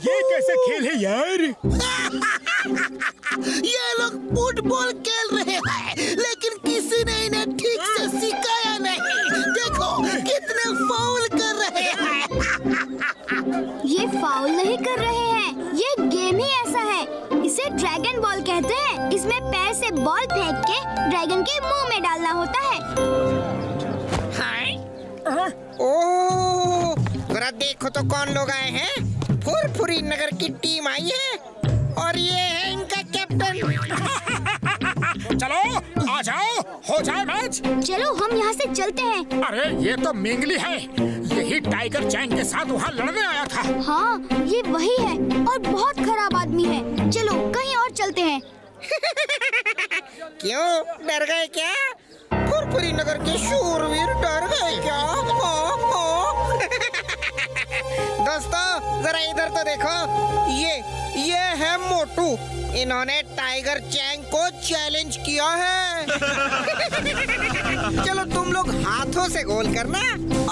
ये कैसा खेल है यार? ये लोग फुटबॉल खेल रहे हैं, लेकिन किसी ने इन्हें ठीक से सिखाया नहीं। देखो कितने फाउल कर रहे हैं। ये फाउल नहीं कर रहे हैं, ये गेम ही ऐसा है। इसे ड्रैगन बॉल कहते हैं। इसमें पैर से बॉल फेंक के ड्रैगन के मुंह में डालना होता है। ओह, जरा देखो तो कौन लोग आए हैं। फुरफुरी नगर की टीम आई है और ये है इनका कैप्टन। चलो आ जाओ, हो जाए मैच। चलो हम यहाँ से चलते हैं। अरे ये तो मिंगली है, यही टाइगर चैंग के साथ वहाँ लड़ने आया था। हाँ ये वही है और बहुत खराब आदमी है। चलो कहीं और चलते हैं। क्यों डर गए क्या? फुरफुरी नगर के शूरवीर डर गए क्या? दोस्तों जरा इधर तो देखो, ये है मोटू। इन्होंने टाइगर चैंग को चैलेंज किया है। चलो तुम लोग हाथों से गोल करना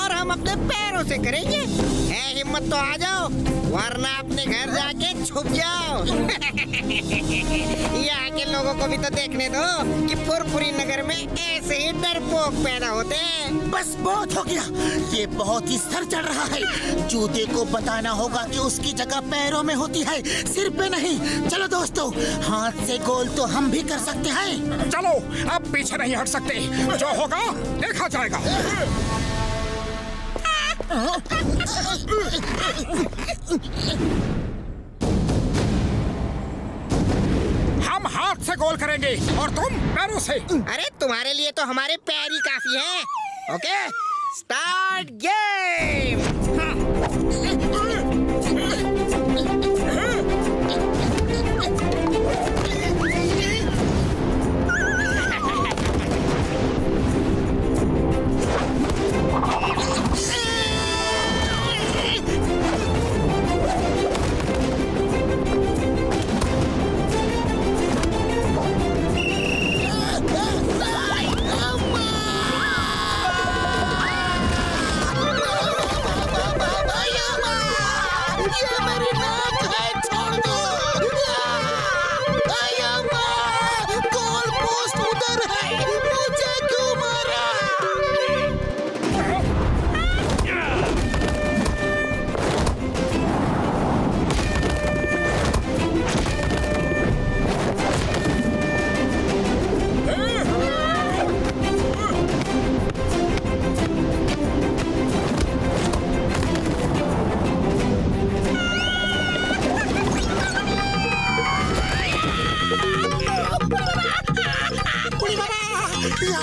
और हम अपने पैरों से करेंगे। है हिम्मत तो आ जाओ, वरना अपने घर जाके छुप जाओ। यहाँ के लोगों को भी तो देखने दो कि फुरफुरी नगर में ऐसे ही डरपोक पैदा होते हैं। बस बहुत हो गया, ये बहुत ही सर चढ़ रहा है। जूते को बताना होगा कि उसकी जगह पैरों में होती है, सिर पे नहीं। चलो दोस्तों, हाथ से गोल तो हम भी कर सकते हैं। चलो अब पीछे नहीं हट सकते, जो होगा देखा जाएगा। हम हाथ से गोल करेंगे और तुम पैरों से। अरे तुम्हारे लिए तो हमारे पैर ही काफी हैं। Okay, start game.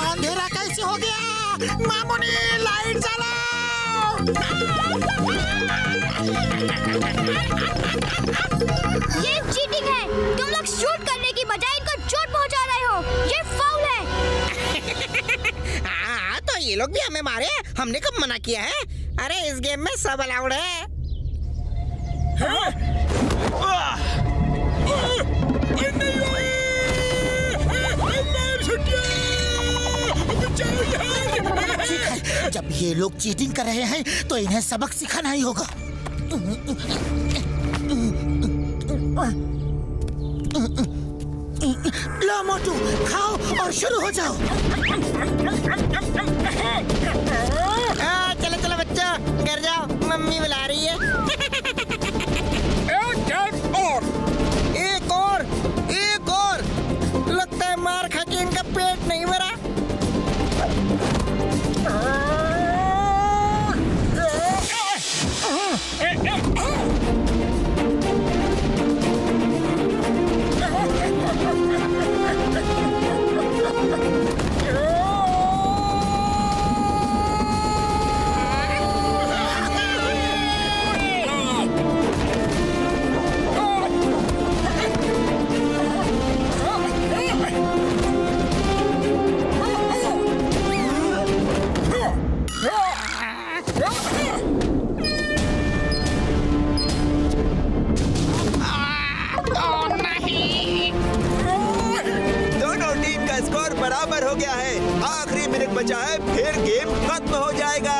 अंधेरा कैसे हो गया? मामूनी लाइट जलाओ। ये चीटिंग है। तुम लोग शूट करने की बजाय इनको चोट पहुंचा रहे हो। ये फाउल है। हाँ तो ये लोग भी हमें मारे, हमने कब मना किया है? अरे इस गेम में सब अलाउड है। ठीक है, जब ये लोग चीटिंग कर रहे हैं तो इन्हें सबक सिखाना ही होगा। लो मोटू, खाओ और शुरू हो जाओ। चलो चलो बच्चों, घर जाओ, मम्मी बुला रही है। एक और। लगता है मार खा के इनका पेट नहीं भरा। टाइमर हो गया है, आखिरी मिनट बचा है, फिर गेम खत्म हो जाएगा।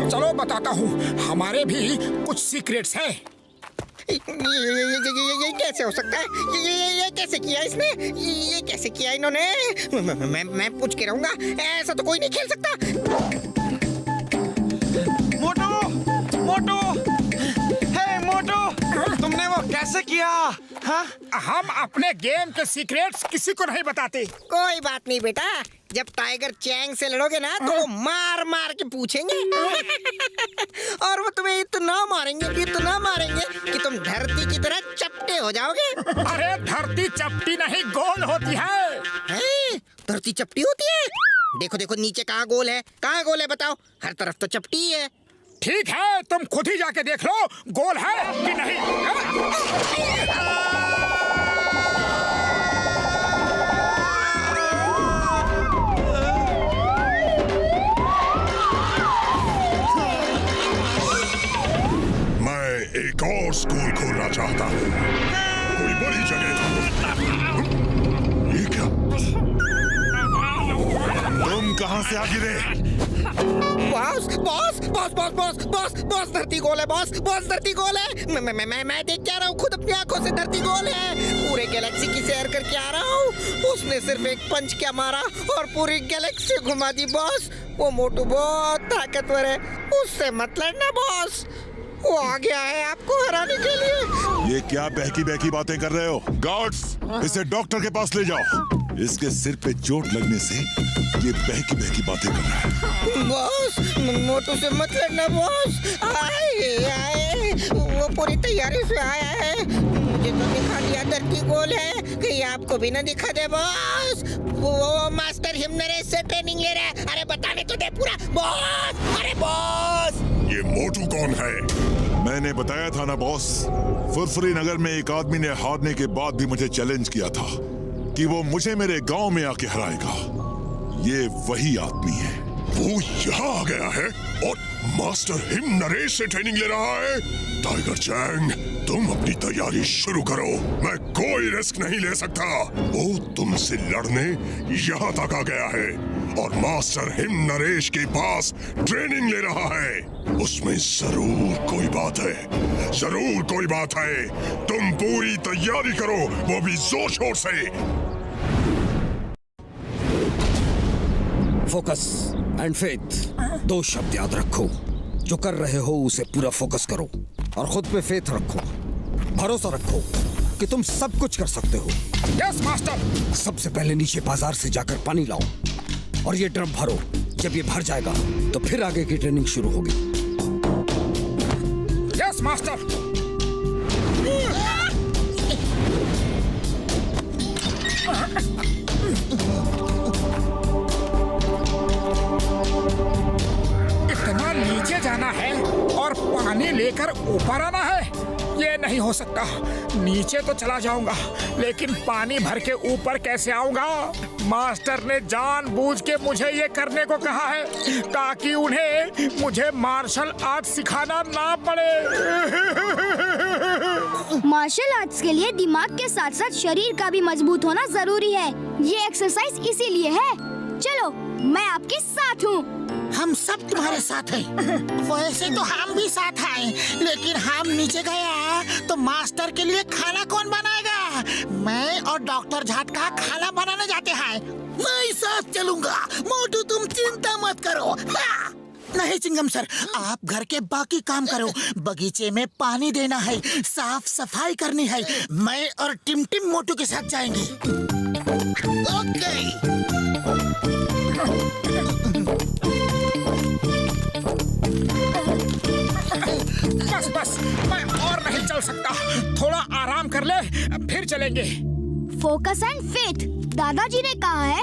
चलो बताता हूँ, हमारे भी कुछ सीक्रेट्स हैं। ये कैसे हो सकता है? ये कैसे किया इसने? ये कैसे किया इन्होंने? मैं पूछ के रहूंगा, ऐसा तो कोई नहीं खेल सकता। मोटू, मोटू, हे मोटू, तुमने वो कैसे किया? हाँ? हम अपने गेम के सीक्रेट्स किसी को नहीं बताते। कोई बात नहीं बेटा, जब टाइगर चैंग से लड़ोगे ना तो वो मार मार के पूछेंगे और वो तुम्हें इतना मारेंगे कि तुम धरती की तरह चपटे हो जाओगे। अरे धरती चपटी नहीं, गोल होती है। धरती चपटी होती है? देखो देखो नीचे कहाँ गोल है, कहाँ गोल है बताओ? हर तरफ तो चपटी ही है। ठीक है, तुम खुद ही जाके देख लो गोल है कि नहीं। एक और स्कूल खोलना चाहता हूँ, कोई बड़ी जगह। ये क्या? तुम कहाँ से आ गिरे? Boss boss boss boss boss boss boss धरती गोल है, बॉस बॉस धरती गोल है। मैं देख के आ रहा हूँ, खुद अपनी आंखों से धरती गोल है। पूरे गैलेक्सी की सैर करके आ रहा हूँ। उसने सिर्फ एक पंच क्या मारा और पूरी गैलेक्सी घुमा दी बॉस। वो मोटू बहुत ताकतवर है, उससे मत लड़ना बॉस, वो आ गया है आपको हराने के लिए। ये क्या बहकी बहकी बातें कर रहे हो? गार्ड्स, इसे डॉक्टर के पास ले जाओ। इसके सिर पे चोट लगने से ये बहकी बहकी बातें कर रहा है। बॉस, मोटू से मत लड़ना बॉस। आए, वो पूरी तैयारी से आया है। मुझे तो दिखा दिया धरती गोल है, कहीं आपको भी ना दिखा दे बॉस। वो मास्टर हिमनरेश से ट्रेनिंग ले रहा है। अरे बताने तो दे पूरा बॉस। अरे बॉस, ये मोटू कौन है? मैंने बताया था ना बॉस, फुरफुरी नगर में एक आदमी ने हारने के बाद भी मुझे चैलेंज किया था कि वो मुझे मेरे गांव में आके हराएगा। ये वही आदमी है। वो यहाँ आ गया है और मास्टर हिम नरेश से ट्रेनिंग ले रहा है। टाइगर चैंग, तुम अपनी तैयारी शुरू करो, मैं कोई रिस्क नहीं ले सकता। वो तुमसे लड़ने यहाँ तक आ गया है और मास्टर हिम नरेश के पास ट्रेनिंग ले रहा है। उसमें जरूर कोई बात है, जरूर कोई बात है। तुम पूरी तैयारी करो, वो भी जोर शोर से। फोकस एंड फेथ, दो शब्द याद रखो। जो कर रहे हो उसे पूरा फोकस करो और खुद पे फेथ रखो, भरोसा रखो कि तुम सब कुछ कर सकते हो। Yes master. सबसे पहले नीचे बाजार से जाकर पानी लाओ और ये ड्रम भरो। जब ये भर जाएगा तो फिर आगे की ट्रेनिंग शुरू होगी। Yes master. इतना नीचे जाना है और पानी लेकर ऊपर आना है, ये नहीं हो सकता। नीचे तो चला जाऊंगा लेकिन पानी भर के ऊपर कैसे आऊंगा? मास्टर ने जानबूझ के मुझे ये करने को कहा है ताकि उन्हें मुझे मार्शल आर्ट सिखाना ना पड़े। मार्शल आर्ट्स के लिए दिमाग के साथ साथ शरीर का भी मजबूत होना जरूरी है। ये एक्सरसाइज इसीलिए है। चलो, मैं आपके साथ हूँ। हम सब तुम्हारे साथ हैं। वैसे तो हम भी साथ हैं, लेकिन हम नीचे गया तो मास्टर के लिए खाना कौन बनाएगा? मैं और डॉक्टर झटका खाना बनाने जाते हैं। मैं साथ चलूंगा। मोटू, तुम चिंता मत करो। नहीं चिंगम सर, आप घर के बाकी काम करो। बगीचे में पानी देना है, साफ सफाई करनी है। मैं और टिम टिम मोटू के साथ जाएंगे। ओके। बस बस, मैं और नहीं चल सकता। थोड़ा आराम कर ले, फिर चलेंगे। Focus and faith. दादाजी ने कहा है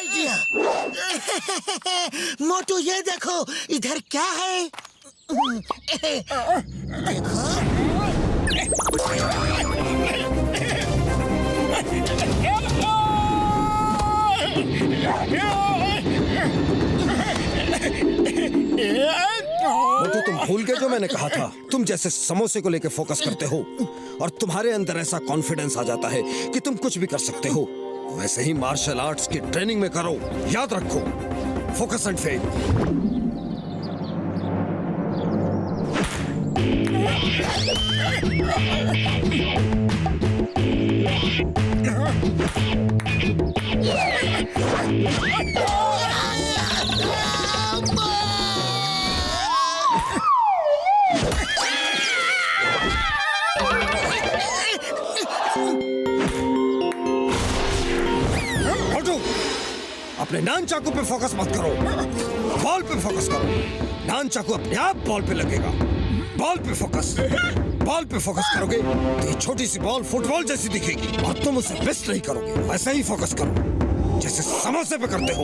किया। मोटू ये देखो इधर क्या है। देखो मोटू, तुम भूल गए जो मैंने कहा था। तुम जैसे समोसे को लेके फोकस करते हो और तुम्हारे अंदर ऐसा कॉन्फिडेंस आ जाता है कि तुम कुछ भी कर सकते हो, वैसे ही मार्शल आर्ट्स की ट्रेनिंग में करो। याद रखो, फोकस एंड फेल। अपने नान चाकू पे फोकस मत करो, बॉल पे फोकस करो। नान चाकू अपने आप बॉल पे लगेगा। बॉल पे फोकस। बॉल पे फोकस करोगे तो ये छोटी सी बॉल फुटबॉल जैसी दिखेगी और तुम उसे मिस नहीं करोगे। वैसे ही फोकस करो जैसे समोसे पे करते हो।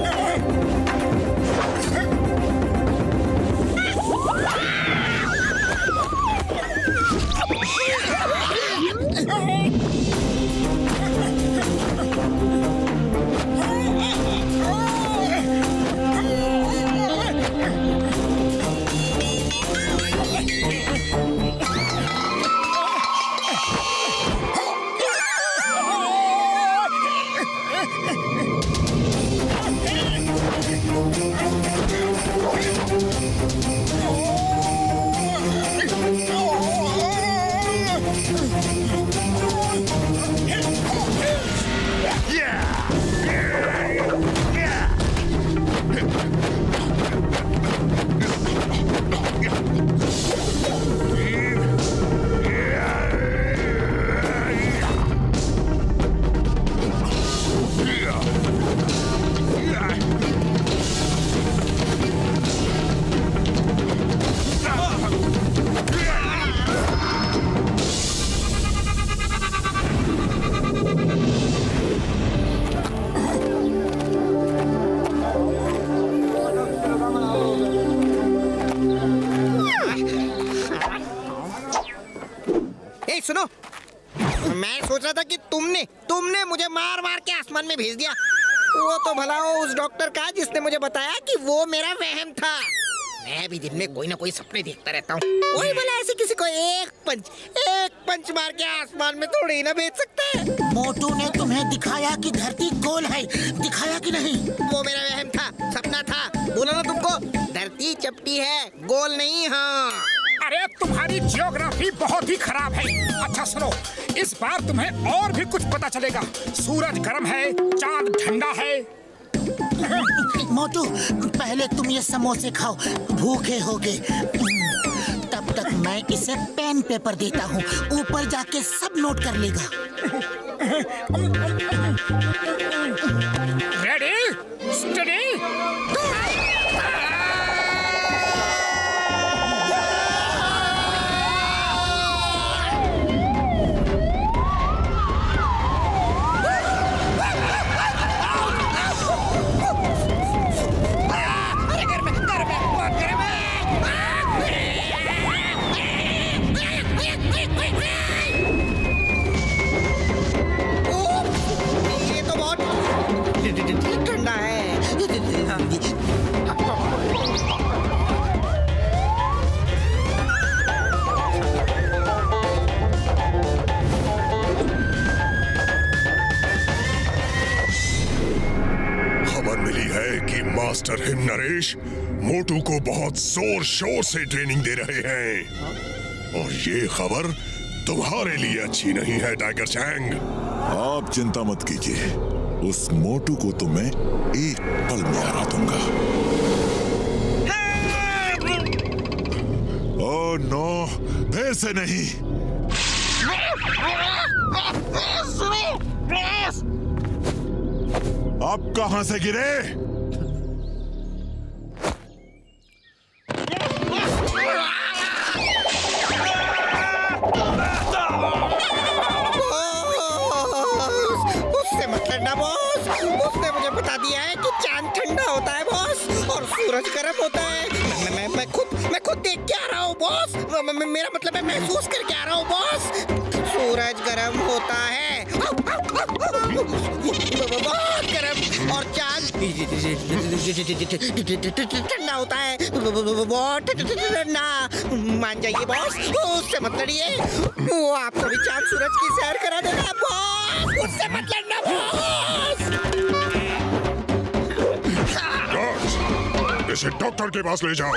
सुनो, मैं सोच रहा था कि तुमने मुझे मार मार के आसमान में भेज दिया। वो तो भला हो उस डॉक्टर का जिसने मुझे बताया कि वो मेरा वहम था। मैं भी दिन में कोई ना कोई सपने देखता रहता हूँ। वही भला ऐसे किसी को एक पंच मार के आसमान में थोड़ी ना भेज सकता है। मोटू ने तुम्हें दिखाया कि धरती गोल है, दिखाया कि नहीं? वो मेरा वहम था, सपना था। बोला ना तुमको, धरती चपटी है, गोल नहीं। हाँ, अरे तुम्हारी जियोग्राफी बहुत ही खराब है। अच्छा सुनो, इस बार तुम्हें और भी कुछ पता चलेगा। सूरज गर्म है, चांद ठंडा है। मोटू, पहले तुम ये समोसे खाओ, भूखे होगे। तब तक मैं इसे पेन पेपर देता हूँ, ऊपर जाके सब नोट कर लेगा। रेडी, स्टडी, ठंडा है। खबर मिली है कि मास्टर हिम नरेश मोटू को बहुत जोर शोर से ट्रेनिंग दे रहे हैं और ये खबर तुम्हारे लिए अच्छी नहीं है टाइगर चैंग। आप चिंता मत कीजिए, उस मोटू को तो मैं एक पल में हरा दूंगा। ओह नो, फिर से नहीं। आप कहां से गिरे? उससे मत लड़ना बॉस, उसने मुझे बता दिया है कि देख के आ रहा हूँ बॉस। मेरा मतलब है महसूस करके आ रहा हूँ बॉस। सूरज गर्म होता है, बहुत गर्म, और चांद ठंडा होता है, बहुत ठंडा। मान जाइए बॉस, उससे मत लड़िए। वो आपको भी चांद सूरज की सैर करा देगा बॉस, उससे मत लड़ना बॉस। इसे डॉक्टर के पास ले जाओ।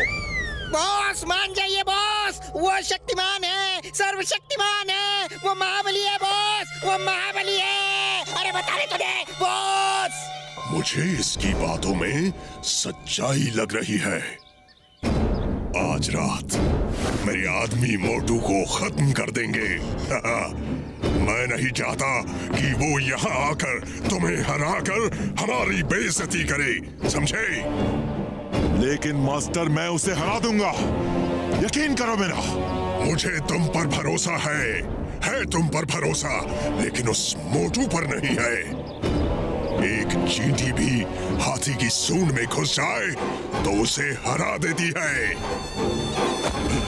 बॉस मान जाइए बॉस, वो शक्तिमान है, सर्वशक्तिमान है, वो महाबली है बॉस, वो महाबली है। अरे बता रहे तुझे बॉस। मुझे इसकी बातों में सच्चाई लग रही है। आज रात मेरे आदमी मोटू को खत्म कर देंगे। मैं नहीं चाहता कि वो यहाँ आकर तुम्हें हराकर हमारी बेइज्जती करे, समझे? लेकिन मास्टर मैं उसे हरा दूंगा, यकीन करो मेरा। मुझे तुम पर भरोसा है तुम पर भरोसा, लेकिन उस मोटू पर नहीं है। एक चींटी भी हाथी की सूंड में घुस जाए तो उसे हरा देती है।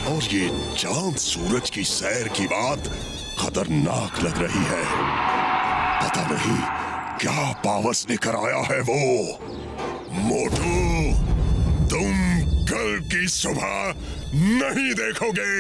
और ये चांद सूरज की सैर की बात खतरनाक लग रही है। पता नहीं क्या पावस लेकर आया है वो। मोटू, तुम कल की सुबह नहीं देखोगे।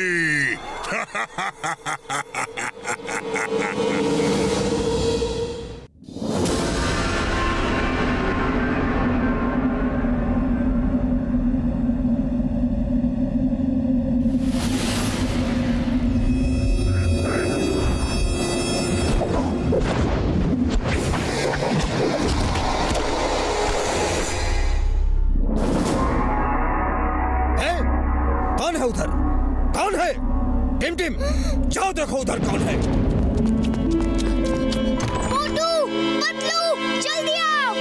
कौन है उधर? कौन है? टिम टिम, जाओ देखो उधर कौन है। मोटू, पतलू, जल्दी आओ।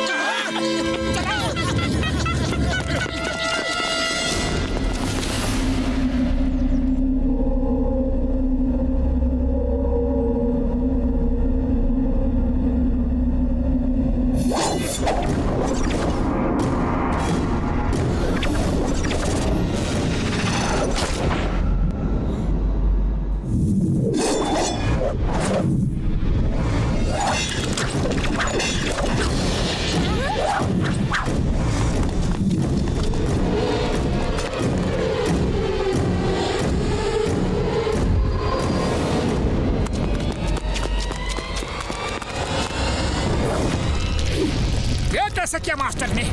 कैसे किया मास्टर ने?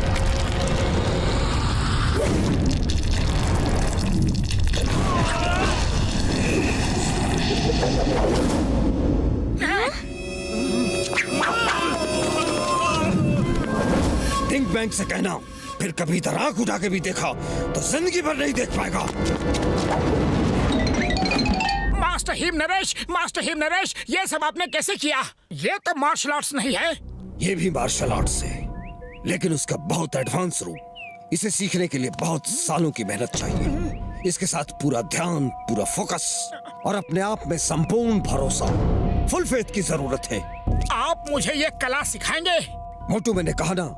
थिंक बैंक से कहना, फिर कभी इधर आंख उठा के भी देखा तो जिंदगी भर नहीं देख पाएगा। मास्टर हिम नरेश, ये सब आपने कैसे किया? ये तो मार्शल आर्ट्स नहीं है। ये भी मार्शल आर्ट्स है, लेकिन उसका बहुत एडवांस रूप। इसे सीखने के लिए बहुत सालों की मेहनत चाहिए। इसके साथ पूरा ध्यान, पूरा फोकस और अपने आप में संपूर्ण भरोसा, फुल फेथ की जरूरत है। आप मुझे ये कला सिखाएंगे? मोटू, मैंने कहा ना,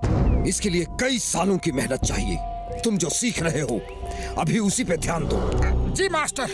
इसके लिए कई सालों की मेहनत चाहिए। तुम जो सीख रहे हो अभी उसी पे ध्यान दो। जी मास्टर।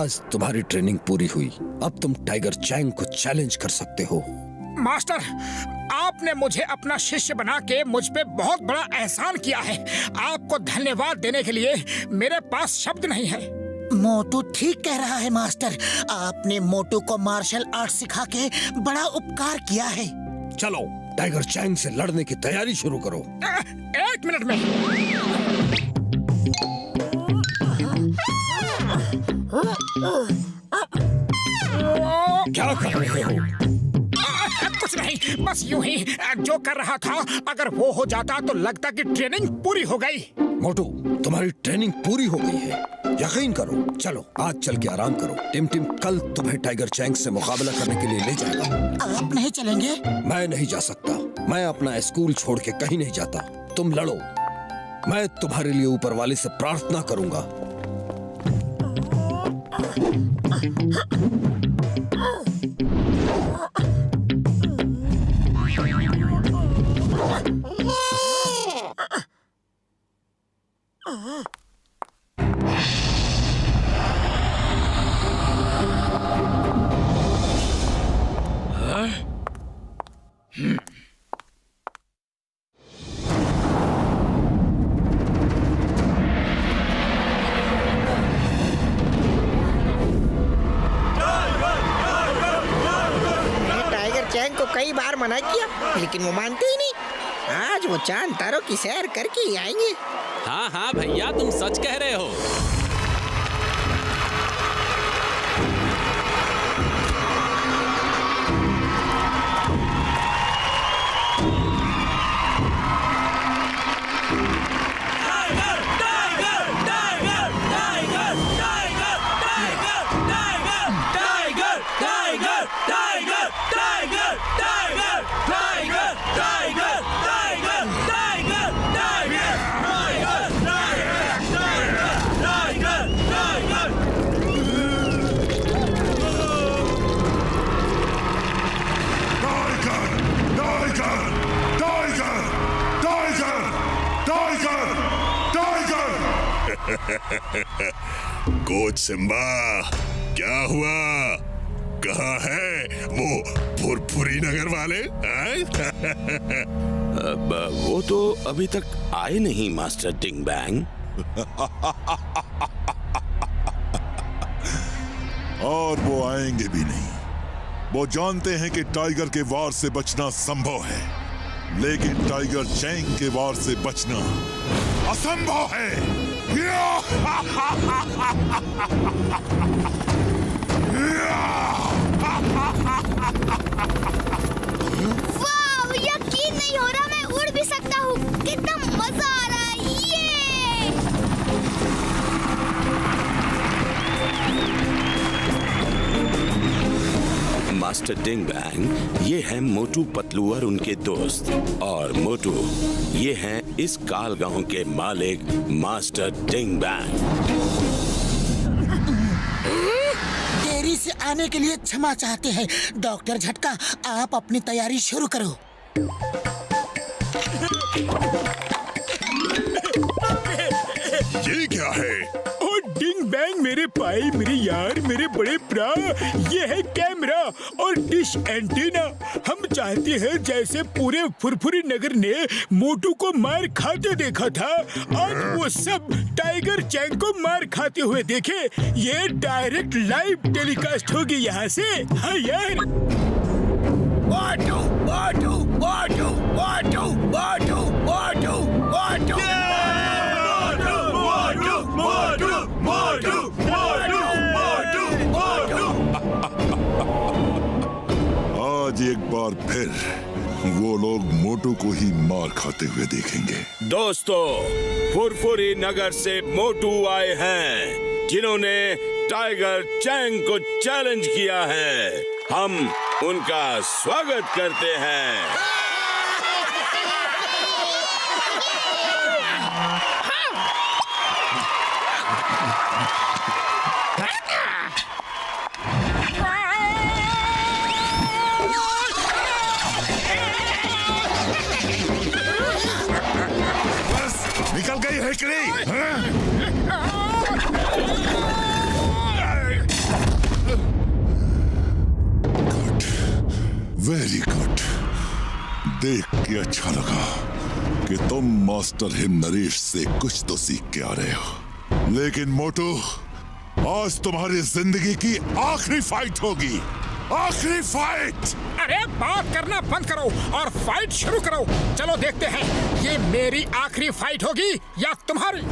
आज तुम्हारी ट्रेनिंग पूरी हुई। अब तुम टाइगर चैंग को चैलेंज कर सकते हो। मास्टर, आपने मुझे अपना शिष्य बना के मुझ पे बहुत बड़ा एहसान किया है। आपको धन्यवाद देने के लिए मेरे पास शब्द नहीं है। मोटू ठीक कह रहा है मास्टर, आपने मोटू को मार्शल आर्ट सिखा के बड़ा उपकार किया है। चलो टाइगर चैंग से लड़ने की तैयारी शुरू करो। एक मिनट में। क्या कर रहे हो? कुछ नहीं, बस यूं ही जो कर रहा था। अगर वो हो जाता तो लगता कि ट्रेनिंग पूरी हो गई। मोटू, तुम्हारी ट्रेनिंग पूरी हो गई है, यकीन करो। चलो आज चल के आराम करो। टिम टिम कल तुम्हें टाइगर चैंग से मुकाबला करने के लिए ले जाएगा। आप नहीं चलेंगे? मैं नहीं जा सकता। मैं अपना स्कूल छोड़ के कहीं नहीं जाता। तुम लड़ो, मैं तुम्हारे लिए ऊपर वाले से प्रार्थना करूंगा। चैंग को कई बार मना किया लेकिन वो मानते ही नहीं। आज वो चांद तारों की सैर करके ही आएंगे। हाँ हाँ भैया, तुम सच कह रहे हो। कोच सिम्बा, क्या हुआ? कहाँ है वो फुरफुरी नगर वाले? वो तो अभी तक आए नहीं मास्टर टिंग बैंग। और वो आएंगे भी नहीं। वो जानते हैं कि टाइगर के वार से बचना संभव है, लेकिन टाइगर चैंग के वार से बचना असंभव है। वाह, यकीन नहीं हो रहा मैं उड़ भी सकता हूँ। कितना मजा आ रहा है ये। मास्टर टिंग बैंग, ये है मोटू पतलू और उनके दोस्त। और मोटू, ये हैं इस काल गांव के मालिक मास्टर टिंग बैंग। देरी से आने के लिए क्षमा चाहते हैं। डॉक्टर झटका, आप अपनी तैयारी शुरू करो। ये क्या है? ओ डिंग बैंग, मेरे भाई, मेरे यार, मेरे बड़े भरा, ये है कैमरा और डिश एंटीना। हम चाहते हैं जैसे पूरे फुरफुरी नगर ने मोटू को मार खाते देखा था, आज वो सब टाइगर चैंग को मार खाते हुए देखे। ये डायरेक्ट लाइव टेलीकास्ट होगी यहाँ से। हाँ यार। मोटू, मोटू, मोटू, मोटू, मोटू, मोटू, मोटू। आज एक बार फिर वो लोग मोटू को ही मार खाते हुए देखेंगे। दोस्तों, फुरफुरी नगर से मोटू आए हैं, जिन्होंने टाइगर चैंग को चैलेंज किया है। हम उनका स्वागत करते हैं। निकल गई है कि नहीं? Very good. देख के अच्छा लगा कि तुम मास्टर हिम नरेश से कुछ तो सीख के आ रहे हो। लेकिन मोटू, आज तुम्हारी जिंदगी की आखिरी फाइट होगी। आखिरी फाइट। अरे बात करना बंद करो और फाइट शुरू करो। चलो देखते हैं ये मेरी आखिरी फाइट होगी या तुम्हारी।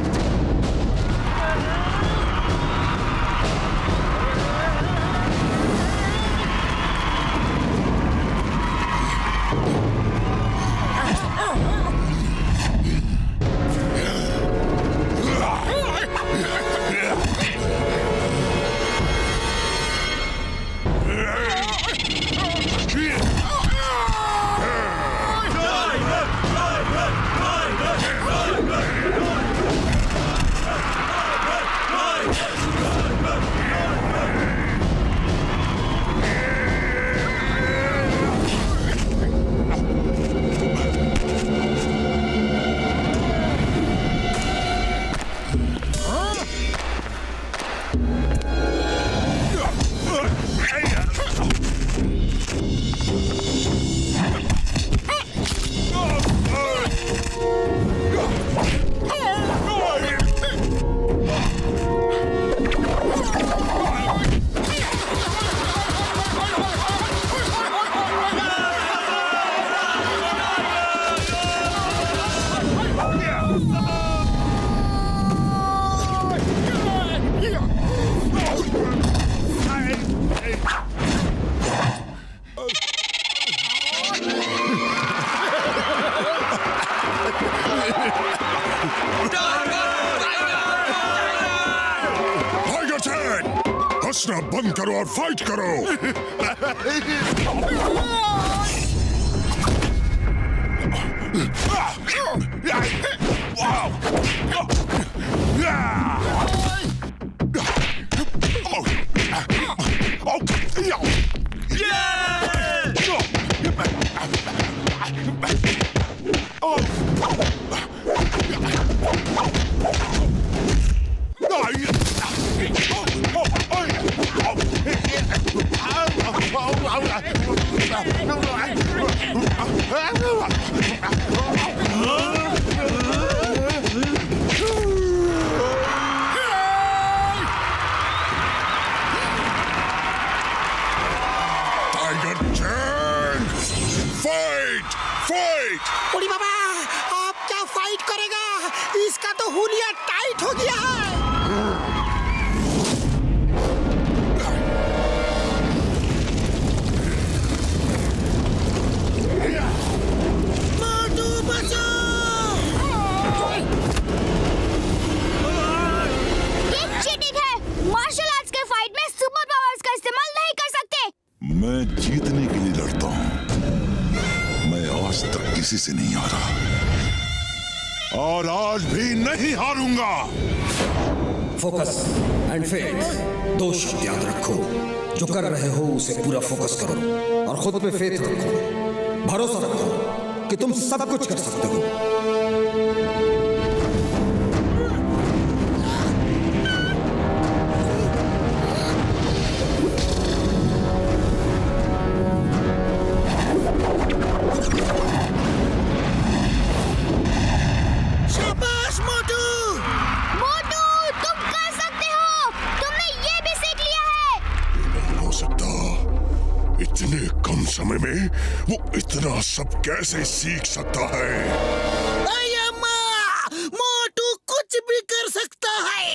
हंसना बंद करो और फाइट करो। उड़ी बाबा, आप क्या फाइट करेगा? इसका तो हुलिया टाइट हो गया है। मोटू बचाओ! ये चीटिंग है। मार्शल आर्ट्स के फाइट में सुपर पावर्स का इस्तेमाल नहीं कर सकते। मैं जीतने के लिए लड़ता हूँ। मैं आज तक किसी से नहीं हारा और आज भी नहीं हारूंगा। फोकस एंड फेथ, दो शब्द याद रखो। जो कर रहे हो उसे पूरा फोकस करो और खुद पे फेथ रखो। भरोसा रखो कि तुम सब कुछ कर सकते हो। शाबाश मोटू! मोटू, तुम कर सकते हो। तुमने ये भी सीख लिया है। नहीं हो सकता। इतने कम समय में वो इतना सब कैसे सीख सकता है? अम्मा! मोटू कुछ भी कर सकता है।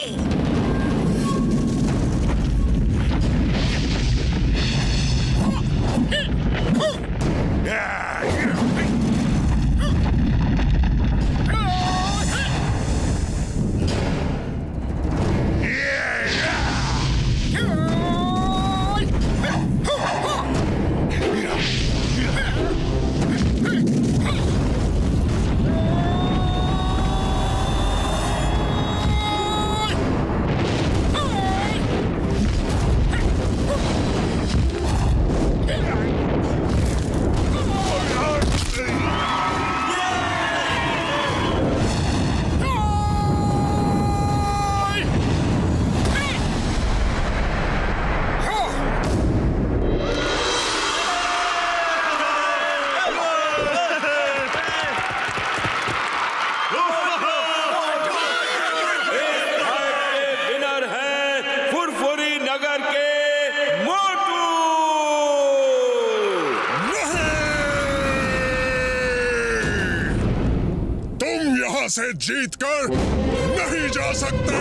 यहाँ से जीतकर नहीं जा सकते।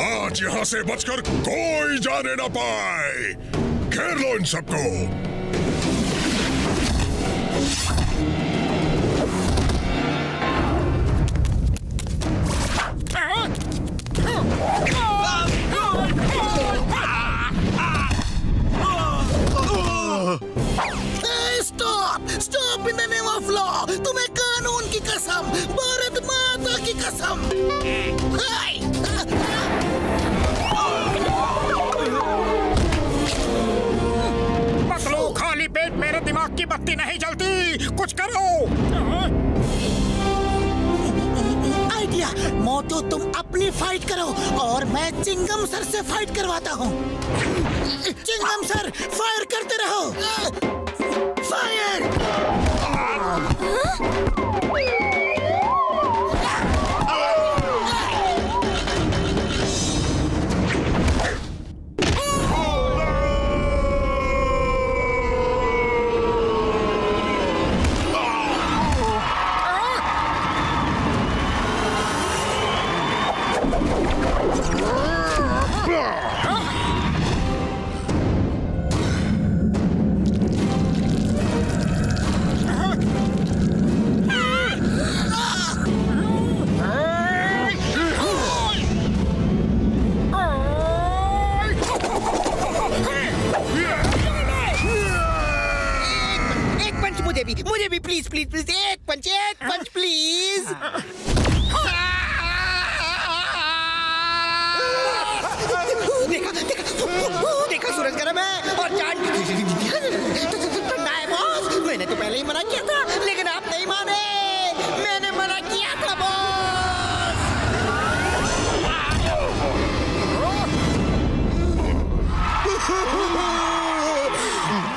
आज यहाँ से बचकर कोई जाने ना पाए। घेर लो इन सबको। Stop stop in the name of law. तुम्हें कानून की कसम, भारत माता की कसम। पतलू, खाली पेट मेरे दिमाग की बत्ती नहीं जलती। कुछ करो। आइडिया। मोटू, तुम अपनी फाइट करो और मैं चिंगम सर से फाइट करवाता हूँ। चिंगम सर, फायर करते रहो। फायर। मुझे भी प्लीज प्लीज प्लीज एक पंच प्लीज। देखा सूरज गर्म है और चांद ठंडा है बॉस। मैंने तो पहले ही मना किया था, लेकिन आप नहीं माने। मैंने मना किया था बॉस।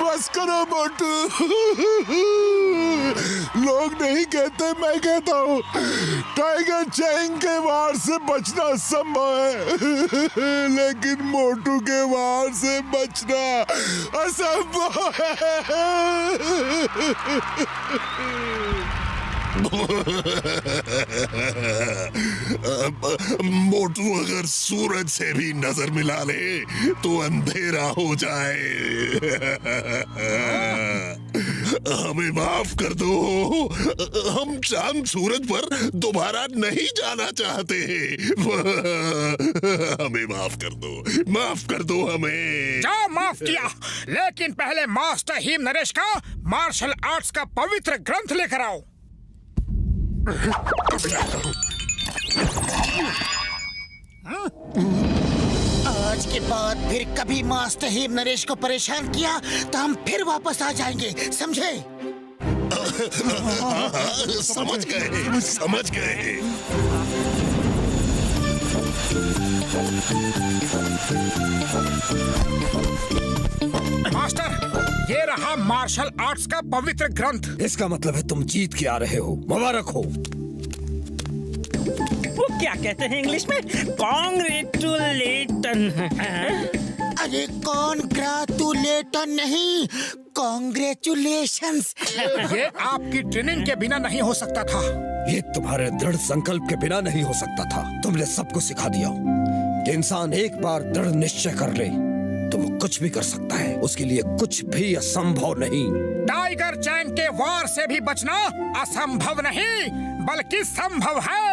बस करो मोटू। लोग नहीं कहते, मैं कहता हूँ। टाइगर चैंग के वार से बचना संभव है, लेकिन मोटू के वार से बचना असंभव है। मोटू अगर सूरज से भी नजर मिला ले तो अंधेरा हो जाए। हमें माफ कर दो। हम चांद सूरज पर दोबारा नहीं जाना चाहते। हमें माफ कर दो हमें। जाओ, माफ किया, लेकिन पहले मास्टर हिम नरेश का मार्शल आर्ट्स का पवित्र ग्रंथ लेकर आओ। आज के बाद फिर कभी मास्टर हिम नरेश को परेशान किया तो हम फिर वापस आ जाएंगे, समझे? समझ गए। मास्टर, ये रहा मार्शल आर्ट्स का पवित्र ग्रंथ। इसका मतलब है तुम जीत के आ रहे हो। मुबारक हो। वो क्या कहते हैं इंग्लिश में? कॉन्ग्रेचुलेटन। अरे कॉन्ग्रेचुलेटन नहीं, कॉन्ग्रेचुलेशंस। ये आपकी ट्रेनिंग के बिना नहीं हो सकता था। ये तुम्हारे दृढ़ संकल्प के बिना नहीं हो सकता था। तुमने सबको सिखा दिया कि इंसान एक बार दृढ़ निश्चय कर ले तो वो कुछ भी कर सकता है। उसके लिए कुछ भी असंभव नहीं। टाइगर चैंग के वार से भी बचना असंभव नहीं, बल्कि संभव है।